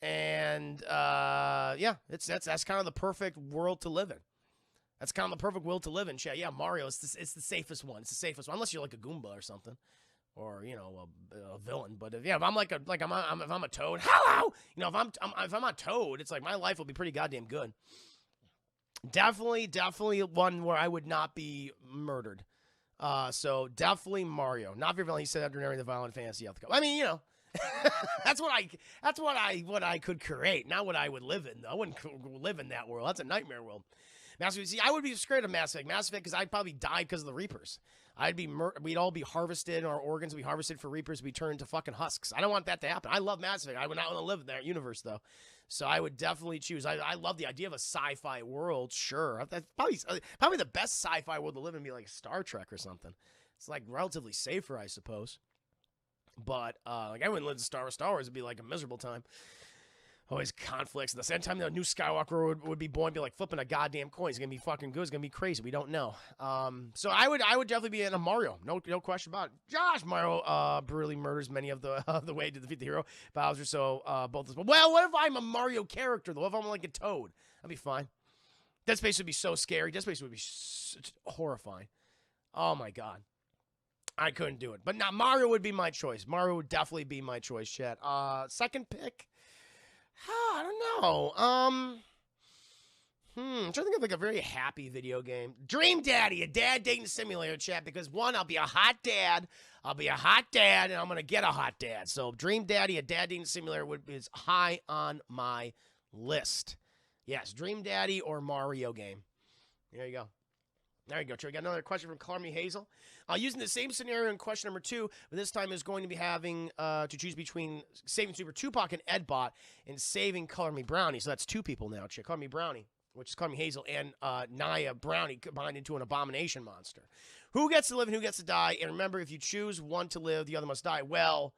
And, yeah, that's kind of the perfect world to live in. That's kind of the perfect world to live in, Chad. Yeah, Mario, it's the safest one. It's the safest one, unless you're like a Goomba or something. Or, you know, a villain. But if I'm if I'm a Toad, hello! You know, if I'm a Toad, it's like my life will be pretty goddamn good. Definitely one where I would not be murdered. So definitely Mario. Not very violent. He said after narrating the violent fantasy out the I mean, you know, that's what I could create, not what I would live in. Though. I wouldn't live in that world. That's a nightmare world. Mass Effect. See, I would be scared of Mass Effect. Mass Effect because I'd probably die because of the Reapers. We'd all be harvested. Our organs would be harvested for Reapers. We turn into fucking husks. I don't want that to happen. I love Mass Effect. I would not want to live in that universe though. So I would definitely choose. I love the idea of a sci-fi world. Sure, that's probably the best sci-fi world to live in. Be like Star Trek or something. It's like relatively safer, I suppose. But like I wouldn't live in Star Wars. Star Wars would be like a miserable time. always conflicts. At the same time, the new Skywalker would be born, be like flipping a goddamn coin. It's gonna be fucking good. It's gonna be crazy. We don't know. So I would definitely be in a Mario. No question about it. Josh Mario brutally murders many of the way to defeat the hero Bowser. So both. Well, what if I'm a Mario character though? What if I'm like a Toad? That'd be fine. Dead Space would be so scary. Dead Space would be horrifying. Oh my god. I couldn't do it. But now Mario would be my choice. Mario would definitely be my choice, chat. Second pick. I don't know. I'm trying to think of like a very happy video game. Dream Daddy, a dad dating simulator, chat, because one, I'll be a hot dad. And I'm gonna get a hot dad. So Dream Daddy, a dad dating simulator is high on my list. Yes, Dream Daddy or Mario game. There you go. There you go, Trey. We got another question from Carmi Hazel. Using the same scenario in question number 2, but this time is going to be having to choose between saving Super Tupac and Edbot and saving Color Me Brownie. So that's 2 people now, Chick. Color Me Brownie, which is Carmi Hazel, and Naya Brownie combined into an abomination monster. Who gets to live and who gets to die? And remember, if you choose one to live, the other must die. Well,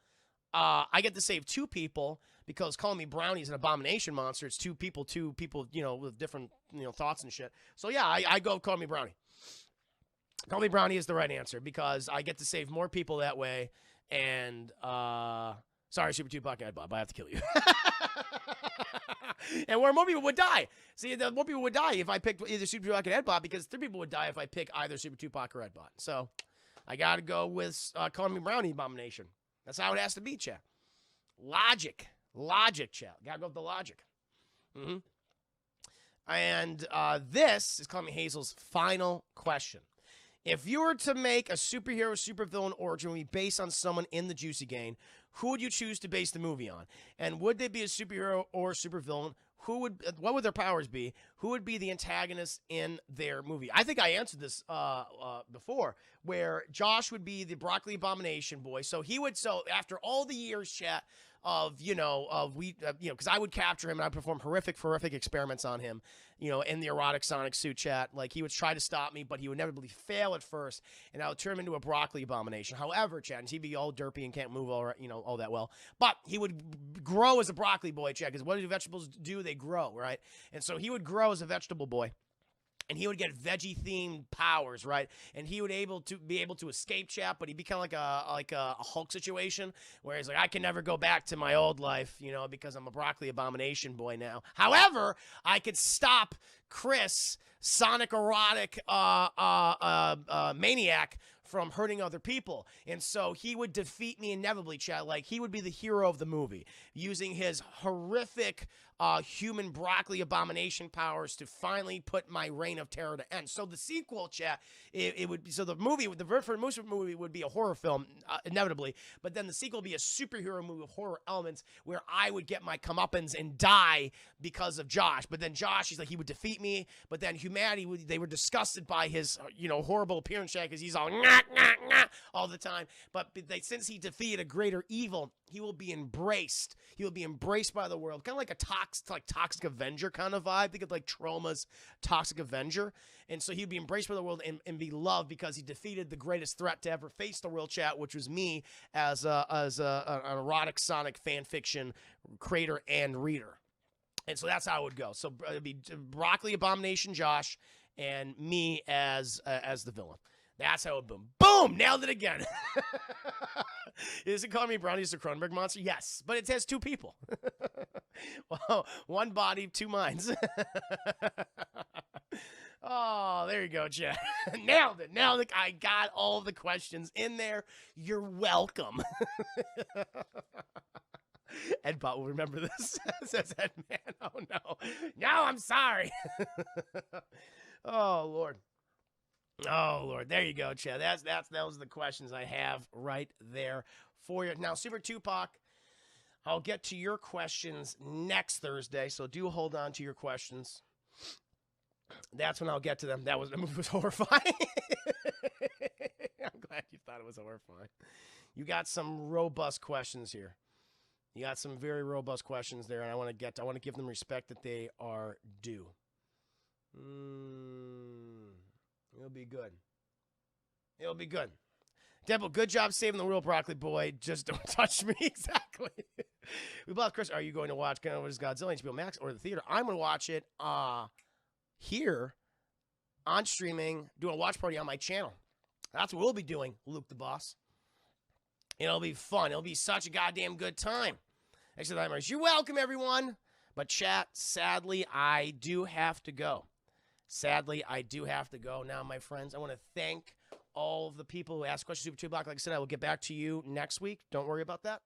I get to save 2 people because Color Me Brownie is an abomination monster. It's 2 people, with different, thoughts and shit. So yeah, I go Color Me Brownie. Call Me Brownie is the right answer because I get to save more people that way. And, sorry, Super Tupac Edbob, I have to kill you. And where more people would die. See, more people would die if I picked either Super Tupac and Edbob because 3 people would die if I pick either Super Tupac or Edbot. So I got to go with Call Me Brownie Abomination. That's how it has to be, chat. Logic, chat. Got to go with the logic. And this is Call Me Hazel's final question. If you were to make a superhero, supervillain origin movie based on someone in the Juicy Gang, who would you choose to base the movie on? And would they be a superhero or supervillain? What would their powers be? Who would be the antagonist in their movie? I think I answered this before, where Josh would be the broccoli abomination boy. So after all the years, chat, because I would capture him and I'd perform horrific experiments on him, in the erotic Sonic suit, chat. Like, he would try to stop me, but he would inevitably fail at first, and I would turn him into a broccoli abomination. However, chat, and he'd be all derpy and can't move all that well, but he would grow as a broccoli boy, chat, because what do vegetables do? They grow, right? And so he would grow as a vegetable boy. And he would get veggie-themed powers, right? And he would be able to escape, chat, but he'd be kind of like a Hulk situation, where he's like, I can never go back to my old life, because I'm a broccoli abomination boy now. However, I could stop Chris, Sonic erotic maniac, from hurting other people. And so he would defeat me inevitably, chat. Like, he would be the hero of the movie, using his horrific human broccoli abomination powers to finally put my reign of terror to end. So the sequel, chat, it would be, so the first movie would be a horror film, inevitably, but then the sequel would be a superhero movie with horror elements where I would get my comeuppance and die because of Josh. But then Josh, he would defeat me, but then humanity, they were disgusted by his, horrible appearance, chat, because he's all all the time. But since he defeated a greater evil, he will be embraced. He will be embraced by the world. Kind of like a Toxic Avenger kind of vibe. Think of like Troma's Toxic Avenger. And so he'd be embraced by the world and be loved because he defeated the greatest threat to ever face the world, chat, which was me as an erotic Sonic fan fiction creator and reader. And so that's how it would go. So it'd be Broccoli Abomination Josh and me as the villain. That's how it boom. Boom! Nailed it again. Is it Call Me Brownie is a Cronenberg monster? Yes, but it has 2 people. Well, 1 body, 2 minds. Oh, there you go, Chad. Nailed it. I got all the questions in there. You're welcome. Edbot will remember this, says Edman. Oh, no. No, I'm sorry. Oh, Lord. Oh, Lord. There you go, Chad. Those are the questions I have right there for you. Now, Super Tupac, I'll get to your questions next Thursday, so do hold on to your questions. That's when I'll get to them. The movie was horrifying. I'm glad you thought it was horrifying. You got some robust questions here. You got some very robust questions there, and I want to give them respect that they are due. It'll be good. It'll be good. Deadpool, good job saving the world, Broccoli Boy. Just don't touch me. Exactly. We both, Chris, are you going to watch what is Godzilla HBO Max or the theater? I'm going to watch it here on streaming, doing a watch party on my channel. That's what we'll be doing, Luke the Boss. It'll be fun. It'll be such a goddamn good time. Actually, you're welcome, everyone. But chat, sadly, I do have to go. Sadly, I do have to go. Now, my friends, I want to thank all of the people who asked questions Super 2 Block. Like I said, I will get back to you next week. Don't worry about that.